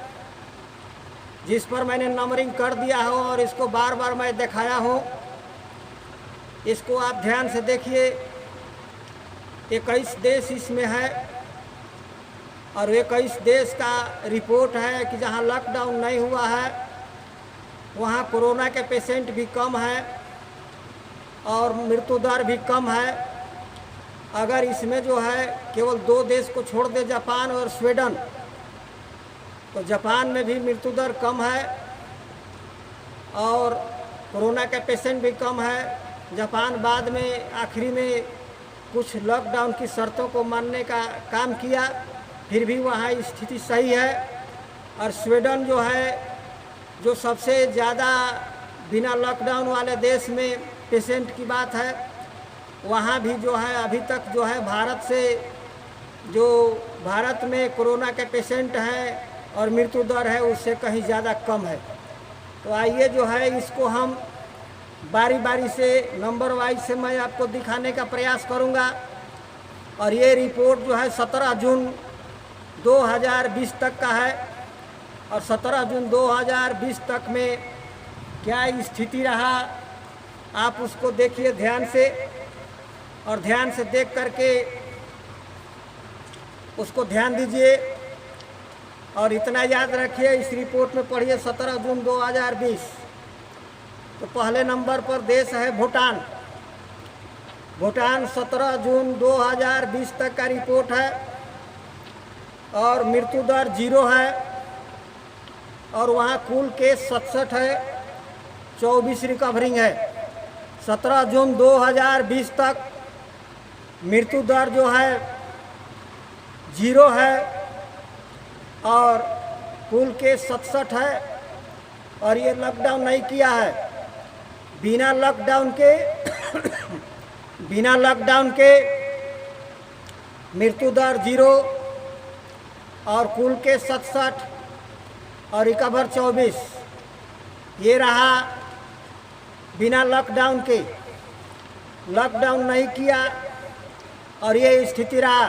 जिस पर मैंने नंबरिंग कर दिया हो और इसको बार बार मैं दिखाया हूँ। इसको आप ध्यान से देखिए। 21 देश इसमें है और 21 देश का रिपोर्ट है कि जहाँ लॉकडाउन नहीं हुआ है वहाँ कोरोना के पेशेंट भी कम है और मृत्यु दर भी कम है। अगर इसमें जो है केवल 2 देश को छोड़ दे, जापान और स्वीडन, तो जापान में भी मृत्यु दर कम है और कोरोना के पेशेंट भी कम है। जापान बाद में आखिरी में कुछ लॉकडाउन की शर्तों को मानने का काम किया, फिर भी वहाँ स्थिति सही है। और स्वीडन जो है, जो सबसे ज़्यादा बिना लॉकडाउन वाले देश में पेशेंट की बात है, वहाँ भी जो है अभी तक जो है भारत से, जो भारत में कोरोना के पेशेंट हैं और मृत्यु दर है उससे कहीं ज़्यादा कम है। तो आइए जो है इसको हम बारी बारी से नंबर वाइज से मैं आपको दिखाने का प्रयास करूँगा। और ये रिपोर्ट जो है 17 जून 2020 तक का है और 17 जून 2020 तक में क्या स्थिति रहा आप उसको देखिए ध्यान से, और ध्यान से देख करके उसको ध्यान दीजिए। और इतना याद रखिए, इस रिपोर्ट में पढ़िए 17 जून 2020। तो पहले नंबर पर देश है भूटान। भूटान 17 जून 2020 तक का रिपोर्ट है और मृत्यु दर 0 है और वहाँ कुल केस 67 है, 24 रिकवरिंग है। 17 जून 2020 तक मृत्यु दर जो है 0 है और कुल केस 67 है और ये लॉकडाउन नहीं किया है। बिना लॉकडाउन के मृत्यु दर 0 और कुल केस 67 और रिकवर 24। ये रहा बिना लॉकडाउन के। लॉकडाउन नहीं किया और ये स्थिति रहा।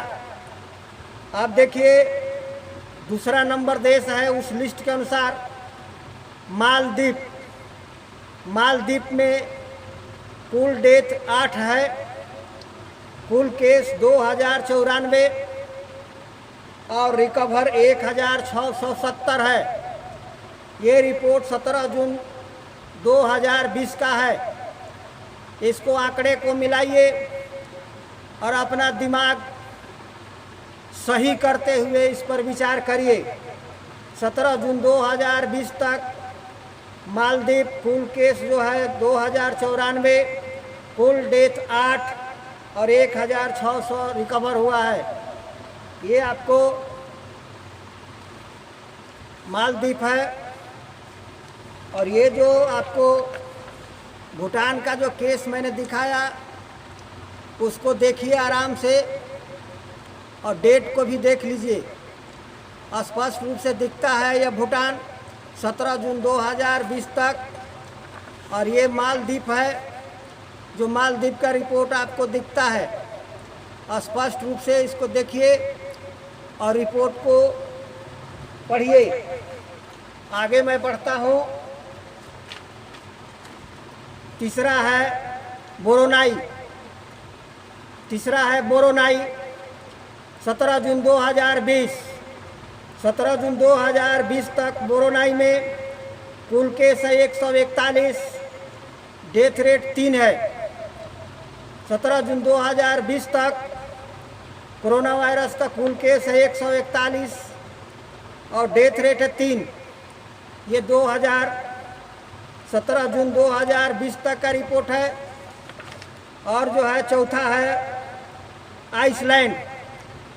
आप देखिए दूसरा नंबर देश है उस लिस्ट के अनुसार मालदीव। मालदीव में कुल डेथ 8 है, कुल केस 2094 और रिकवर 1670 है। ये रिपोर्ट 17 जून 2020 का है। इसको आंकड़े को मिलाइए और अपना दिमाग सही करते हुए इस पर विचार करिए। 17 जून 2020 तक मालदीव कुल केस जो है 2094, कुल डेथ 8 और 1600 रिकवर हुआ है। ये आपको मालदीव है और ये जो आपको भूटान का जो केस मैंने दिखाया उसको देखिए आराम से, और डेट को भी देख लीजिए। स्पष्ट रूप से दिखता है यह भूटान 17 जून 2020 तक, और ये मालदीव है, जो मालदीव का रिपोर्ट आपको दिखता है। स्पष्ट रूप से इसको देखिए और रिपोर्ट को पढ़िए। आगे मैं बढ़ता हूँ। तीसरा है बोरोनाई। 17 जून 2020, 17 जून 2020 तक बोरोनाई में कुल केस है 141, डेथ रेट 3 है। 17 जून 2020 तक कोरोना वायरस का कुल केस है 141 और डेथ रेट है 3। ये 17 जून 2020 तक का रिपोर्ट है। और जो है चौथा है आइसलैंड।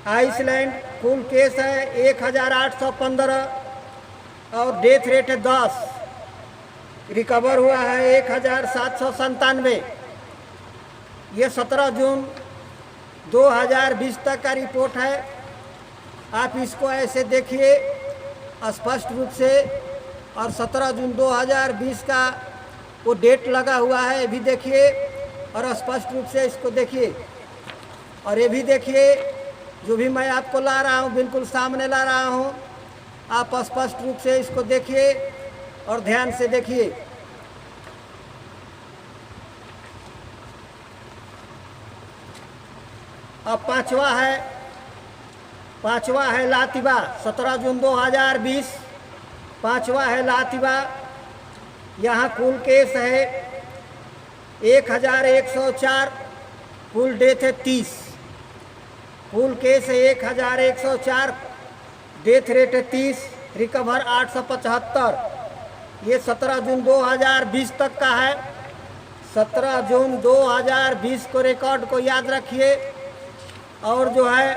आइसलैंड कुल केस है 1815 और डेथ रेट है 10। रिकवर हुआ है 1797। ये 17 जून 2020 तक का रिपोर्ट है। आप इसको ऐसे देखिए स्पष्ट रूप से, और 17 जून 2020 का वो डेट लगा हुआ है, ये भी देखिए और स्पष्ट रूप से इसको देखिए। और ये भी देखिए, जो भी मैं आपको ला रहा हूँ बिल्कुल सामने ला रहा हूँ, आप स्पष्ट रूप से इसको देखिए और ध्यान से देखिए। अब पांचवा है लातिबा। 17 जून 2020 पांचवा है लातिबा। यहाँ कुल केस है 1104, कुल डेथ है 30। कुल केस है 1104, डेथ रेट है 30, रिकवर 875। ये 17 जून 2020 तक का है। 17 जून 2020 को रिकॉर्ड को याद रखिए। और जो है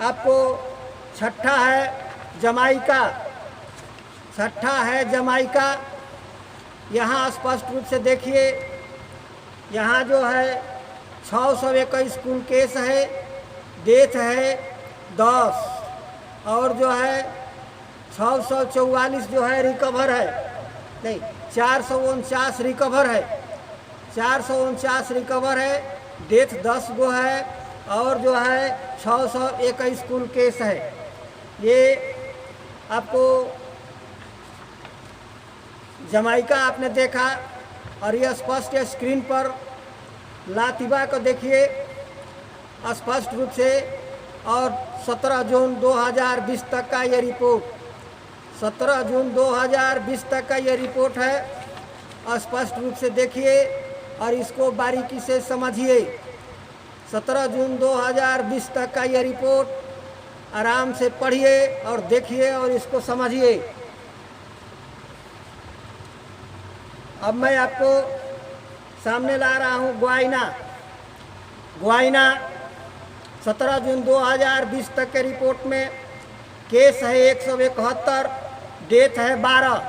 आपको छठा है जमाइका। यहाँ स्पष्ट रूप से देखिए, यहाँ जो है 621 कुल केस है, डेथ है 10 और जो है 644 जो है रिकवर है, नहीं 449 रिकवर है, 449 रिकवर है, डेथ 10 गो है और जो है 621 कुल केस है। ये आपको जमाइका आपने देखा। और ये स्पष्ट स्क्रीन पर लातिबा को देखिए स्पष्ट रूप से। और 17 जून 2020 तक का ये रिपोर्ट, 17 जून 2020 तक का ये रिपोर्ट है। स्पष्ट रूप से देखिए और इसको बारीकी से समझिए। 17 जून 2020 तक का ये रिपोर्ट आराम से पढ़िए और देखिए और इसको समझिए। अब मैं आपको सामने ला रहा हूँ ग्वाइना। 17 जून 2020 तक के रिपोर्ट में केस है 171, डेथ है 12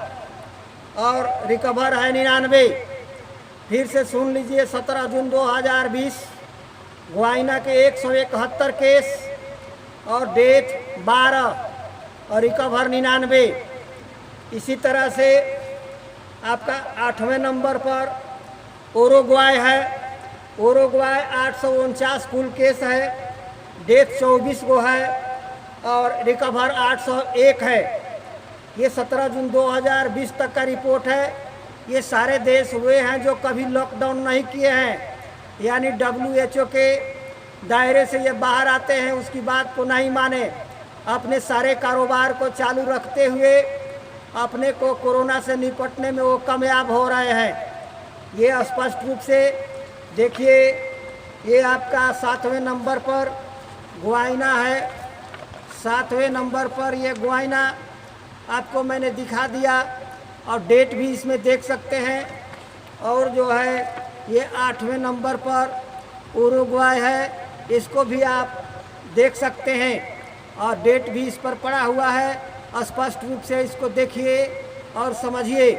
और रिकवर है 99। फिर से सुन लीजिए, 17 जून 2020 ग्वाइना के 171 केस और डेथ 12 और रिकवर 99। इसी तरह से आपका 8वें नंबर पर उरुग्वाय है। उरुग्वाय 849 कुल केस है, डेथ 24 गो है और रिकवर 801 है। ये 17 जून 2020 तक का रिपोर्ट है। ये सारे देश हुए हैं जो कभी लॉकडाउन नहीं किए हैं, यानी WHO के दायरे से ये बाहर आते हैं, उसकी बात को नहीं माने, अपने सारे कारोबार को चालू रखते हुए अपने को कोरोना से निपटने में वो कामयाब हो रहे हैं। ये स्पष्ट रूप से देखिए। ये आपका 7वें नंबर पर ग्वाइना है। 7वें नंबर पर ये ग्वाइना आपको मैंने दिखा दिया और डेट भी इसमें देख सकते हैं। और जो है ये 8वें नंबर पर उरुग्वाय है, इसको भी आप देख सकते हैं और डेट भी इस पर पड़ा हुआ है। स्पष्ट रूप से इसको देखिए और समझिए।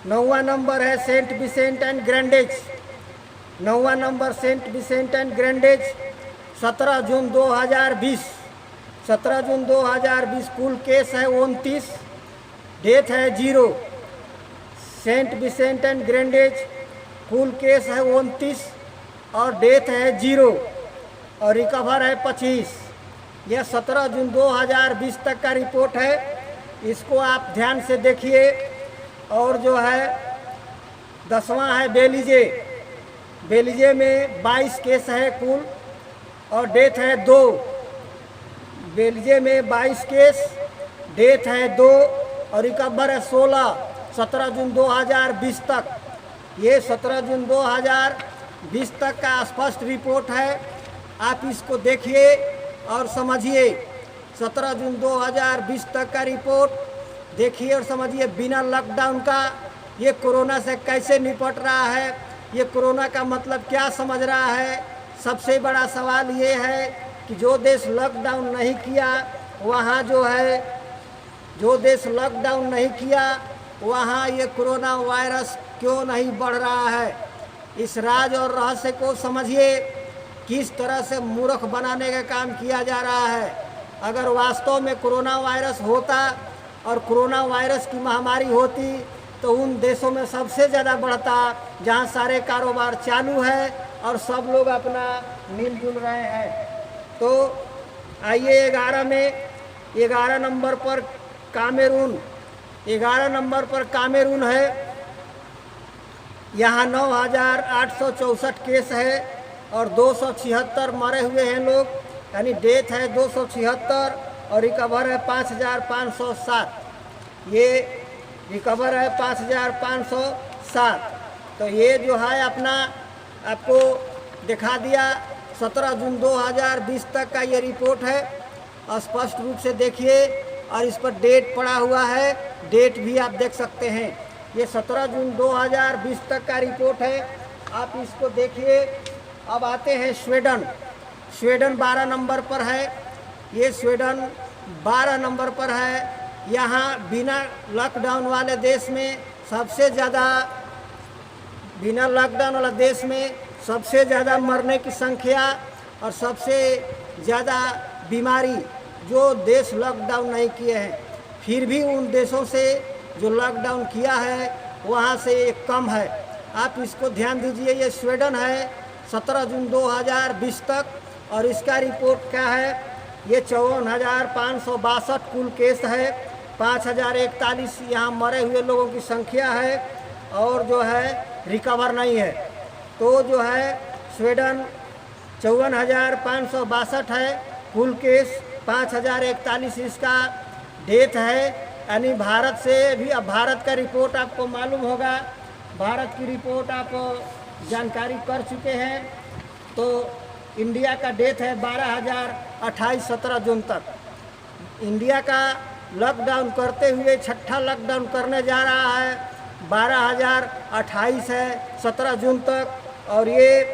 9वां नंबर है सेंट विसेंट एंड ग्रेंडेज। 9वां number Saint Vincent and Grenadines 17 जून 2020। 17 जून 2020 कुल केस है 29, डेथ है 0। सेंट विसेंट एंड ग्रेंडेज कुल केस है 29 और डेथ है 0 और रिकवर है 25। यह 17 जून 2020 तक का रिपोर्ट है, इसको आप ध्यान से देखिए। और जो है 10वां है बेलीजे। बेलीजे में 22 केस है कुल और डेथ है 2। बेलीजे में 22 केस, डेथ है 2 और रिकवर है 16। 17 जून 2020 तक, ये 17 जून 2020 तक का स्पष्ट रिपोर्ट है। आप इसको देखिए और समझिए। 17 जून 2020 तक का रिपोर्ट देखिए और समझिए। बिना लॉकडाउन का ये कोरोना से कैसे निपट रहा है, ये कोरोना का मतलब क्या समझ रहा है। सबसे बड़ा सवाल ये है कि जो देश लॉकडाउन नहीं किया वहाँ जो है, जो देश लॉकडाउन नहीं किया वहाँ ये कोरोना वायरस क्यों नहीं बढ़ रहा है। इस राज और रहस्य को समझिए, किस तरह से मूर्ख बनाने का काम किया जा रहा है। अगर वास्तव में कोरोना वायरस होता और कोरोना वायरस की महामारी होती तो उन देशों में सबसे ज़्यादा बढ़ता जहाँ सारे कारोबार चालू है और सब लोग अपना मिलजुल रहे हैं। तो आइए 11 नंबर पर कामेरून। 11 नंबर पर कामेरून है। यहाँ 9,864 केस है और 276 मरे हुए हैं लोग, यानी डेथ है 276 और रिकवर है 5,507। ये रिकवर है 5,507। तो ये जो है अपना आपको दिखा दिया। 17 जून 2020 तक का ये रिपोर्ट है, स्पष्ट रूप से देखिए और इस पर डेट पड़ा हुआ है, डेट भी आप देख सकते हैं। ये 17 जून 2020 तक का रिपोर्ट है, आप इसको देखिए। अब आते हैं स्वीडन। स्वीडन 12 नंबर पर है। ये स्वीडन 12 नंबर पर है। यहाँ बिना लॉकडाउन वाले देश में सबसे ज़्यादा, बिना लॉकडाउन वाला देश में सबसे ज़्यादा मरने की संख्या और सबसे ज़्यादा बीमारी जो देश लॉकडाउन नहीं किए हैं, फिर भी उन देशों से जो लॉकडाउन किया है वहाँ से एक कम है। आप इसको ध्यान दीजिए। ये स्वीडन है 17 जून 2020 तक और इसका रिपोर्ट क्या है, ये 54,562 कुल केस है। 5,041 यहाँ मरे हुए लोगों की संख्या है और जो है रिकवर नहीं है। तो जो है स्वीडन 54,562 है कुल केस, 5,041 इसका डेथ है। यानी भारत से भी, अब भारत का रिपोर्ट आपको मालूम होगा, भारत की रिपोर्ट आप जानकारी कर चुके हैं। तो इंडिया का डेथ है 12,028 17 जून तक। इंडिया का लॉकडाउन करते हुए छठा लॉकडाउन करने जा रहा है, 12,028 है 17 जून तक। और ये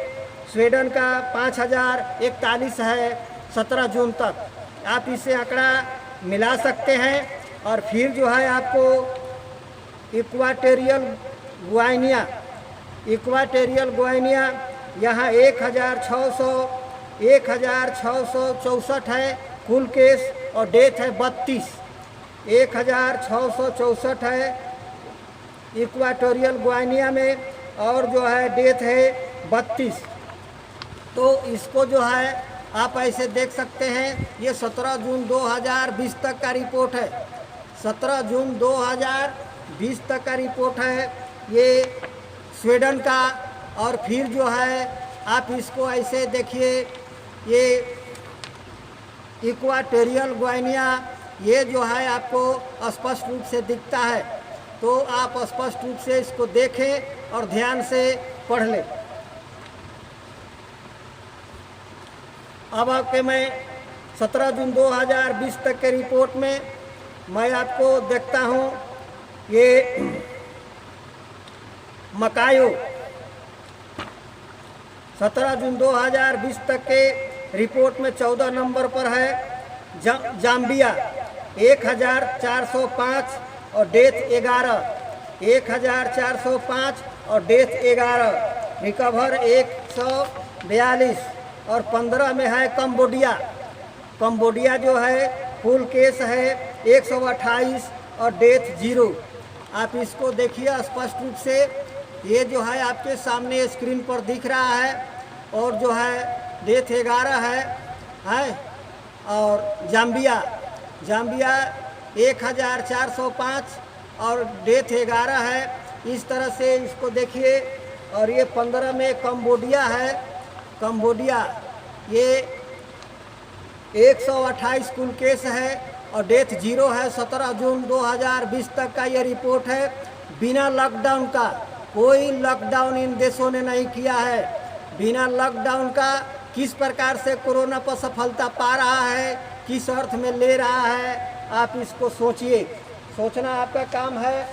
स्वीडन का 5,041 है 17 जून तक। आप इसे आंकड़ा मिला सकते हैं और फिर जो है आपको इक्वाटोरियल गुआइनिया यहाँ 1,664 है कुल केस और डेथ है 32। 1,664 है इक्वाटोरियल गुआइनिया में और जो है डेथ है 32। तो इसको जो है आप ऐसे देख सकते हैं। ये 17 जून 2020 तक का रिपोर्ट है। 17 जून 2020 तक का रिपोर्ट है ये स्वीडन का। और फिर जो है आप इसको ऐसे देखिए, ये इक्वाटोरियल गुआइनिया ये जो है आपको स्पष्ट रूप से दिखता है। तो आप स्पष्ट रूप से इसको देखें और ध्यान से पढ़ लें। अब आपके मैं 17 जून 2020 तक के रिपोर्ट में मैं आपको देखता हूँ ये मकायो 17 जून 2020 तक के रिपोर्ट में 14 नंबर पर है जाम्बिया 1405 और डेथ 11, 1405 और डेथ 11, रिकवर 142 और 15 में है कंबोडिया। कंबोडिया जो है कुल केस है 128 और डेथ 0। आप इसको देखिए स्पष्ट रूप से, ये जो है आपके सामने स्क्रीन पर दिख रहा है। और जो है डेथ 11 है और जाम्बिया 1405 और डेथ 11 है। इस तरह से इसको देखिए। और ये 15 में कंबोडिया है। कंबोडिया ये 128 कुल केस है और डेथ 0 है। 17 जून 2020 तक का ये रिपोर्ट है। बिना लॉकडाउन का, कोई लॉकडाउन इन देशों ने नहीं किया है। बिना लॉकडाउन का किस प्रकार से कोरोना पर सफलता पा रहा है, किस अर्थ में ले रहा है, आप इसको सोचिए। सोचना आपका काम है,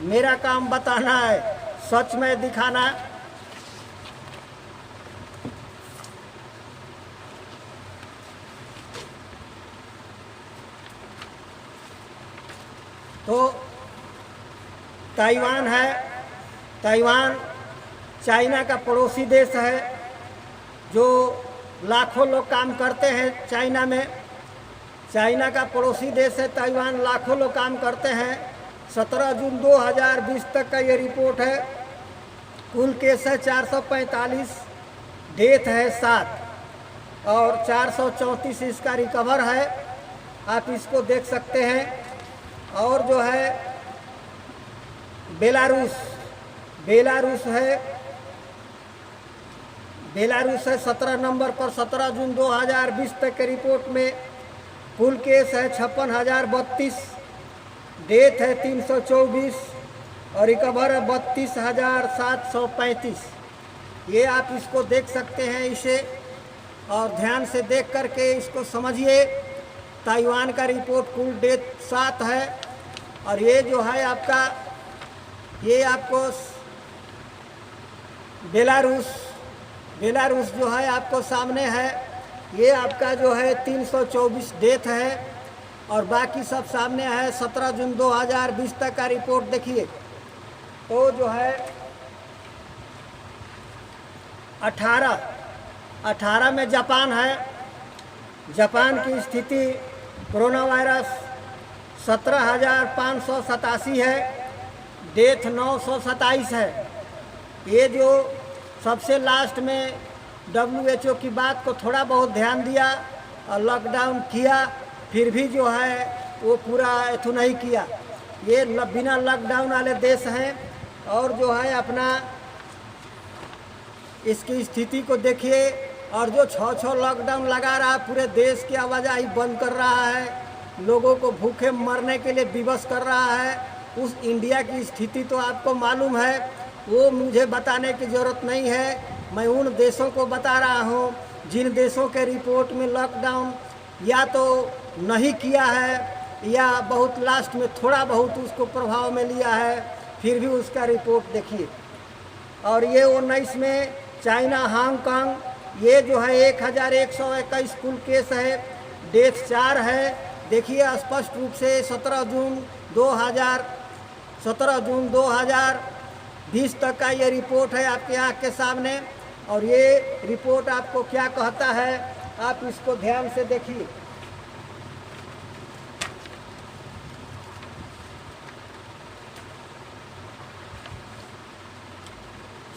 मेरा काम बताना है, सच में दिखाना। तो ताइवान है। ताइवान चाइना का पड़ोसी देश है, जो लाखों लोग काम करते हैं चाइना में। चाइना का पड़ोसी देश है ताइवान, लाखों लोग काम करते हैं। 17 जून 2020 तक का ये रिपोर्ट है। कुल केस है 445, डेथ है 7 और 434 इसका रिकवर है। आप इसको देख सकते हैं। और जो है बेलारूस है 17 नंबर पर। 17 जून 2020 तक के रिपोर्ट में कुल केस है 56,032, डेथ है 324 और रिकवर है 32,735। ये आप इसको देख सकते हैं इसे, और ध्यान से देख करके इसको समझिए। ताइवान का रिपोर्ट कुल डेथ 7 है। और ये जो है आपका, ये आपको बेलारूस जो है आपको सामने है। ये आपका जो है 324 डेथ है और बाकी सब सामने है। 17 जून 2020 तक का रिपोर्ट देखिए। तो जो है 18 में जापान है। जापान की स्थिति कोरोना वायरस 17,587 है, डेथ 927 है। ये जो सबसे लास्ट में WHO की बात को थोड़ा बहुत ध्यान दिया और लॉकडाउन किया, फिर भी जो है वो पूरा एथु नहीं किया। ये बिना लॉकडाउन वाले देश हैं। और जो है अपना इसकी स्थिति को देखिए। और जो 6 लॉकडाउन लगा रहा है, पूरे देश की आवाजाही बंद कर रहा है, लोगों को भूखे मरने के लिए विवश कर रहा है। उस इंडिया की स्थिति तो आपको मालूम है, वो मुझे बताने की ज़रूरत नहीं है। मैं उन देशों को बता रहा हूँ जिन देशों के रिपोर्ट में लॉकडाउन या तो नहीं किया है या बहुत लास्ट में थोड़ा बहुत उसको प्रभाव में लिया है, फिर भी उसका रिपोर्ट देखिए। और ये 19 में चाइना, हांगकांग, ये जो है 1121 कुल केस है, डेथ 4 है। देखिए स्पष्ट रूप से 17 जून 2020 तक का ये रिपोर्ट है आपके आँख के सामने। और ये रिपोर्ट आपको क्या कहता है, आप इसको ध्यान से देखिए।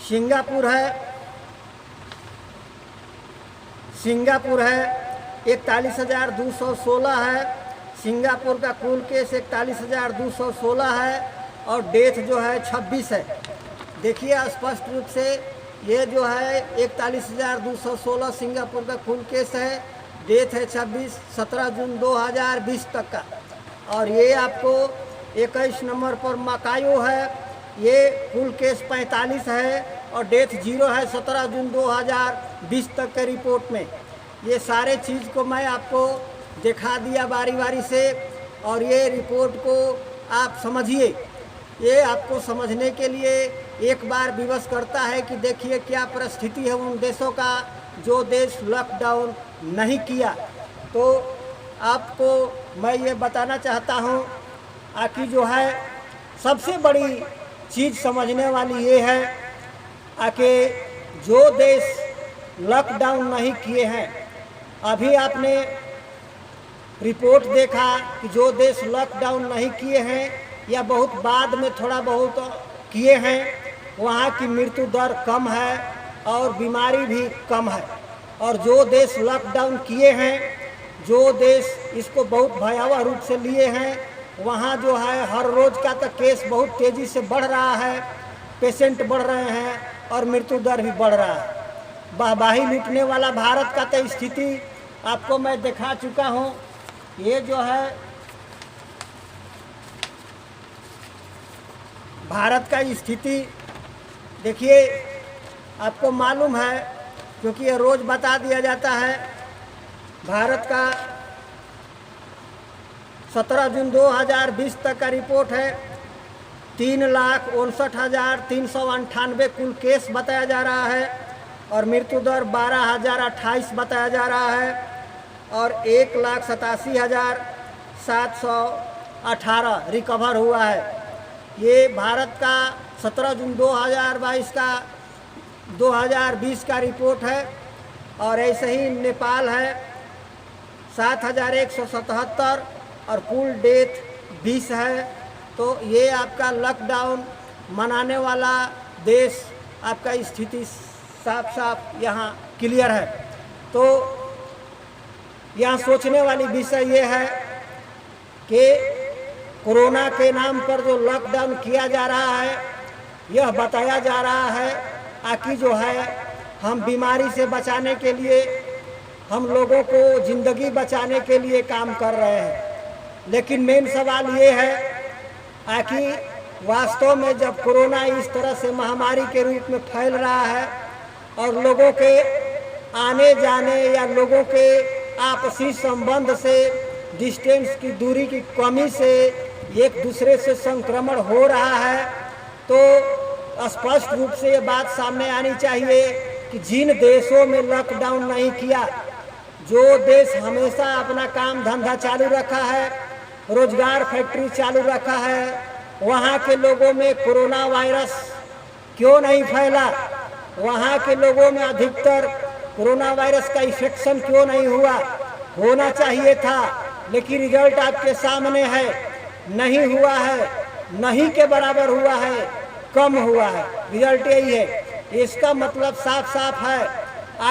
सिंगापुर है 41,216 है। सिंगापुर का कुल केस 41,216 है और डेथ जो है 26 है। देखिए स्पष्ट रूप से, ये जो है 41,216 सिंगापुर का कुल केस है, डेथ है 26, 17 जून 2020 तक का। और ये आपको 21 नंबर पर मकायो है, ये कुल केस 45 है और डेथ 0 है 17 जून 2020 तक के रिपोर्ट में। ये सारे चीज़ को मैं आपको दिखा दिया बारी बारी से। और ये रिपोर्ट को आप समझिए। ये आपको समझने के लिए एक बार विवश करता है कि देखिए क्या परिस्थिति है उन देशों का जो देश लॉकडाउन नहीं किया। तो आपको मैं ये बताना चाहता हूँ कि जो है सबसे बड़ी चीज़ समझने वाली ये है कि जो देश लॉकडाउन नहीं किए हैं, अभी आपने रिपोर्ट देखा कि जो देश लॉकडाउन नहीं किए हैं या बहुत बाद में थोड़ा बहुत किए हैं, वहाँ की मृत्यु दर कम है और बीमारी भी कम है। और जो देश लॉकडाउन किए हैं, जो देश इसको बहुत भयावह रूप से लिए हैं, वहाँ जो है हर रोज़ का तो केस बहुत तेज़ी से बढ़ रहा है, पेशेंट बढ़ रहे हैं और मृत्यु दर भी बढ़ रहा है। वाहवाही लूटने वाला भारत का तो स्थिति आपको मैं दिखा चुका हूँ। ये जो है भारत का स्थिति देखिए, आपको मालूम है क्योंकि ये रोज़ बता दिया जाता है। भारत का 17 जून 2020 तक का रिपोर्ट है, 3,59,398 कुल केस बताया जा रहा है और मृत्यु दर 12,028 बताया जा रहा है और 1,87,718 रिकवर हुआ है। ये भारत का 17 जून 2020 का रिपोर्ट है। और ऐसे ही नेपाल है 7,177 और कुल डेथ 20 है। तो ये आपका लॉकडाउन मनाने वाला देश, आपका स्थिति साफ साफ यहाँ क्लियर है। तो यहाँ सोचने वाली विषय ये है कि कोरोना के नाम पर जो लॉकडाउन किया जा रहा है, यह बताया जा रहा है कि जो है हम बीमारी से बचाने के लिए, हम लोगों को ज़िंदगी बचाने के लिए काम कर रहे हैं। लेकिन मेन सवाल ये है कि वास्तव में जब कोरोना इस तरह से महामारी के रूप में फैल रहा है और लोगों के आने जाने या लोगों के आपसी संबंध से, डिस्टेंस की दूरी की कमी से एक दूसरे से संक्रमण हो रहा है, तो स्पष्ट रूप से ये बात सामने आनी चाहिए कि जिन देशों में लॉकडाउन नहीं किया, जो देश हमेशा अपना काम धंधा चालू रखा है, रोजगार फैक्ट्री चालू रखा है, वहाँ के लोगों में कोरोना वायरस क्यों नहीं फैला? वहाँ के लोगों में अधिकतर कोरोना वायरस का इन्फेक्शन क्यों नहीं हुआ? होना चाहिए था, लेकिन रिजल्ट आपके सामने है, नहीं हुआ है, नहीं के बराबर हुआ है, कम हुआ है। रिजल्ट यही है। इसका मतलब साफ साफ है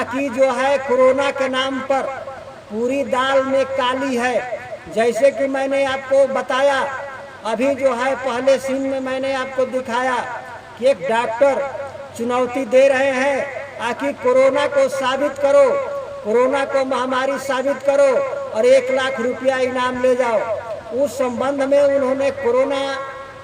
कि जो है कोरोना के नाम पर पूरी दाल में काली है। जैसे कि मैंने आपको बताया, अभी जो है पहले सीन में मैंने आपको दिखाया कि एक डॉक्टर चुनौती दे रहे हैं कि कोरोना को साबित करो, कोरोना को महामारी साबित करो और 1 लाख रुपया इनाम ले जाओ। उस संबंध में उन्होंने कोरोना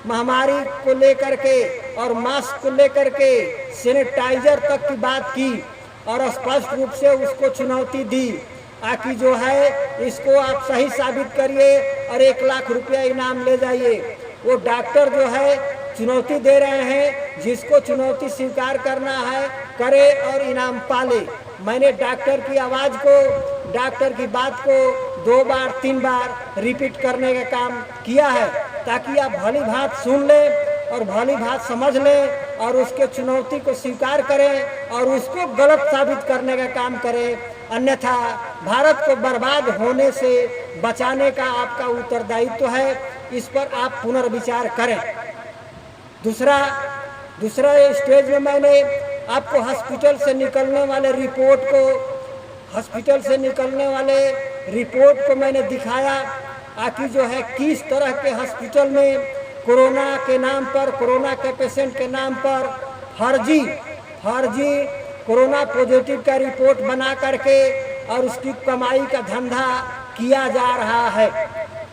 महामारी को लेकर के और मास्क को लेकर के सैनिटाइजर तक की बात की और स्पष्ट रूप से उसको चुनौती दी कि जो है इसको आप सही साबित करिए और 1 लाख रुपया इनाम ले जाइए। वो डॉक्टर जो है चुनौती दे रहे हैं, जिसको चुनौती स्वीकार करना है करे और इनाम पाले। मैंने डॉक्टर की आवाज़ को, डॉक्टर की बात को 2 बार 3 बार रिपीट करने का काम किया है ताकि आप भली भांत सुन लें और भली भांत समझ लें और उसके चुनौती को स्वीकार करें और उसको गलत साबित करने का काम करें। अन्यथा भारत को बर्बाद होने से बचाने का आपका उत्तरदायित्व है। इस पर आप पुनर्विचार करें। दूसरा स्टेज में मैंने आपको हॉस्पिटल से निकलने वाले रिपोर्ट को मैंने दिखाया कि जो है किस तरह के हॉस्पिटल में कोरोना के नाम पर, कोरोना के पेशेंट के नाम पर फर्जी कोरोना पॉजिटिव का रिपोर्ट बना करके और उसकी कमाई का धंधा किया जा रहा है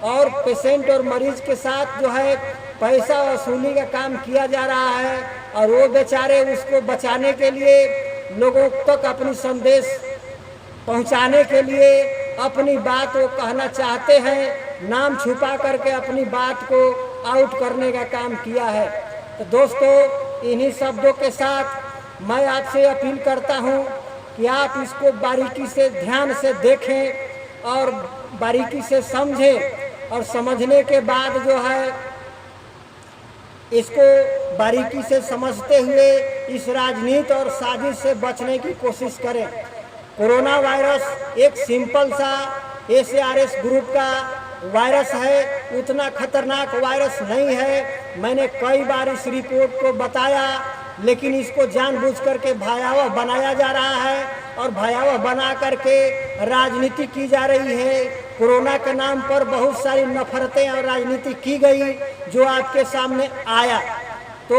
और पेशेंट और मरीज के साथ जो है पैसा वसूली का काम किया जा रहा है और वो बेचारे उसको बचाने के लिए, लोगों तक अपनी संदेश पहुंचाने के लिए अपनी बात को कहना चाहते हैं, नाम छुपा करके अपनी बात को आउट करने का काम किया है। तो दोस्तों, इन्हीं शब्दों के साथ मैं आपसे अपील करता हूं कि आप इसको बारीकी से, ध्यान से देखें और बारीकी से समझें और समझने के बाद जो है इसको बारीकी से समझते हुए इस राजनीति और साजिश से बचने की कोशिश करें। कोरोना वायरस एक सिंपल सा एसआरएस ग्रुप का वायरस है, उतना खतरनाक वायरस नहीं है। मैंने कई बार इस रिपोर्ट को बताया, लेकिन इसको जानबूझ करके भयावह बनाया जा रहा है और भयावह बना करके राजनीति की जा रही है। कोरोना के नाम पर बहुत सारी नफरतें और राजनीति की गई, जो आपके सामने आया। तो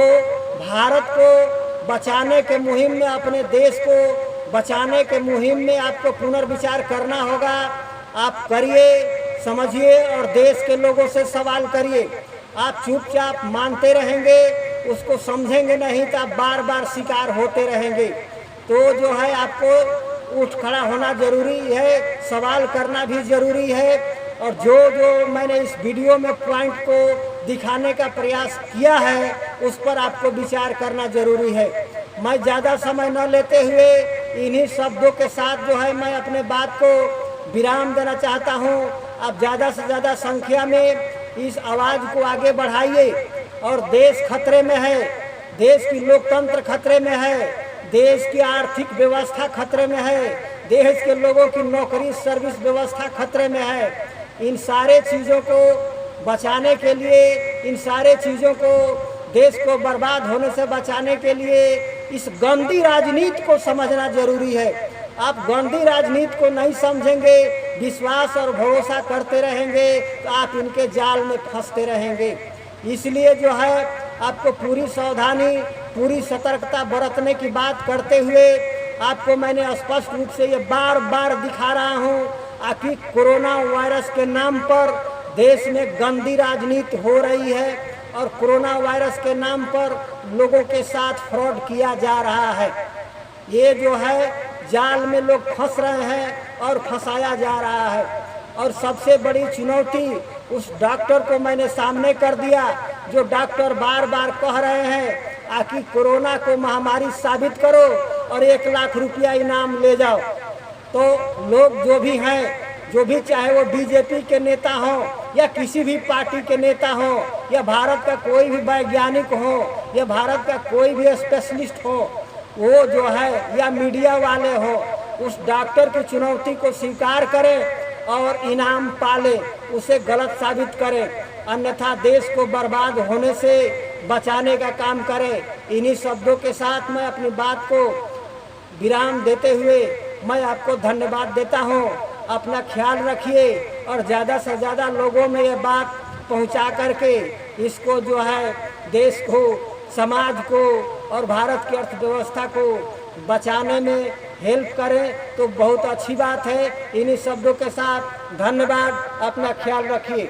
भारत को बचाने के मुहिम में, अपने देश को बचाने के मुहिम में आपको पुनर्विचार करना होगा। आप करिए, समझिए और देश के लोगों से सवाल करिए। आप चुपचाप मानते रहेंगे, उसको समझेंगे नहीं तो आप बार बार शिकार होते रहेंगे। तो जो है आपको उठ खड़ा होना जरूरी है, सवाल करना भी जरूरी है। और जो मैंने इस वीडियो में पॉइंट को दिखाने का प्रयास किया है, उस पर आपको विचार करना जरूरी है। मैं ज़्यादा समय न लेते हुए इन्हीं शब्दों के साथ जो है मैं अपने बात को विराम देना चाहता हूँ। आप ज़्यादा से ज़्यादा संख्या में इस आवाज़ को आगे बढ़ाइए। और देश खतरे में है, देश की लोकतंत्र खतरे में है, देश की आर्थिक व्यवस्था खतरे में है, देश के लोगों की नौकरी सर्विस व्यवस्था खतरे में है। इन सारे चीज़ों को बचाने के लिए, इन सारे चीज़ों को, देश को बर्बाद होने से बचाने के लिए इस गंदी राजनीति को समझना जरूरी है। आप गंदी राजनीति को नहीं समझेंगे, विश्वास और भरोसा करते रहेंगे तो आप इनके जाल में फंसते रहेंगे। इसलिए जो है आपको पूरी सावधानी, पूरी सतर्कता बरतने की बात करते हुए आपको मैंने स्पष्ट रूप से ये बार बार दिखा रहा हूँ। आखिर कोरोना वायरस के नाम पर देश में गंदी राजनीति हो रही है और कोरोना वायरस के नाम पर लोगों के साथ फ्रॉड किया जा रहा है। ये जो है जाल में लोग फंस रहे हैं और फंसाया जा रहा है। और सबसे बड़ी चुनौती उस डॉक्टर को मैंने सामने कर दिया, जो डॉक्टर बार बार कह रहे हैं आखिर कोरोना को महामारी साबित करो और 1 लाख रुपया इनाम ले जाओ। तो लोग जो भी हैं, जो भी, चाहे वो बीजेपी के नेता हों या किसी भी पार्टी के नेता हों या भारत का कोई भी वैज्ञानिक हो या भारत का कोई भी स्पेशलिस्ट हो, वो जो है या मीडिया वाले हो, उस डॉक्टर की चुनौती को स्वीकार करें और इनाम पाले, उसे गलत साबित करें, अन्यथा देश को बर्बाद होने से बचाने का काम करें। इन्हीं शब्दों के साथ मैं अपनी बात को विराम देते हुए मैं आपको धन्यवाद देता हूँ। अपना ख्याल रखिए और ज़्यादा से ज़्यादा लोगों में ये बात पहुँचा करके इसको जो है देश को, समाज को और भारत की अर्थव्यवस्था को बचाने में हेल्प करें तो बहुत अच्छी बात है। इन्हीं शब्दों के साथ धन्यवाद। अपना ख्याल रखिए।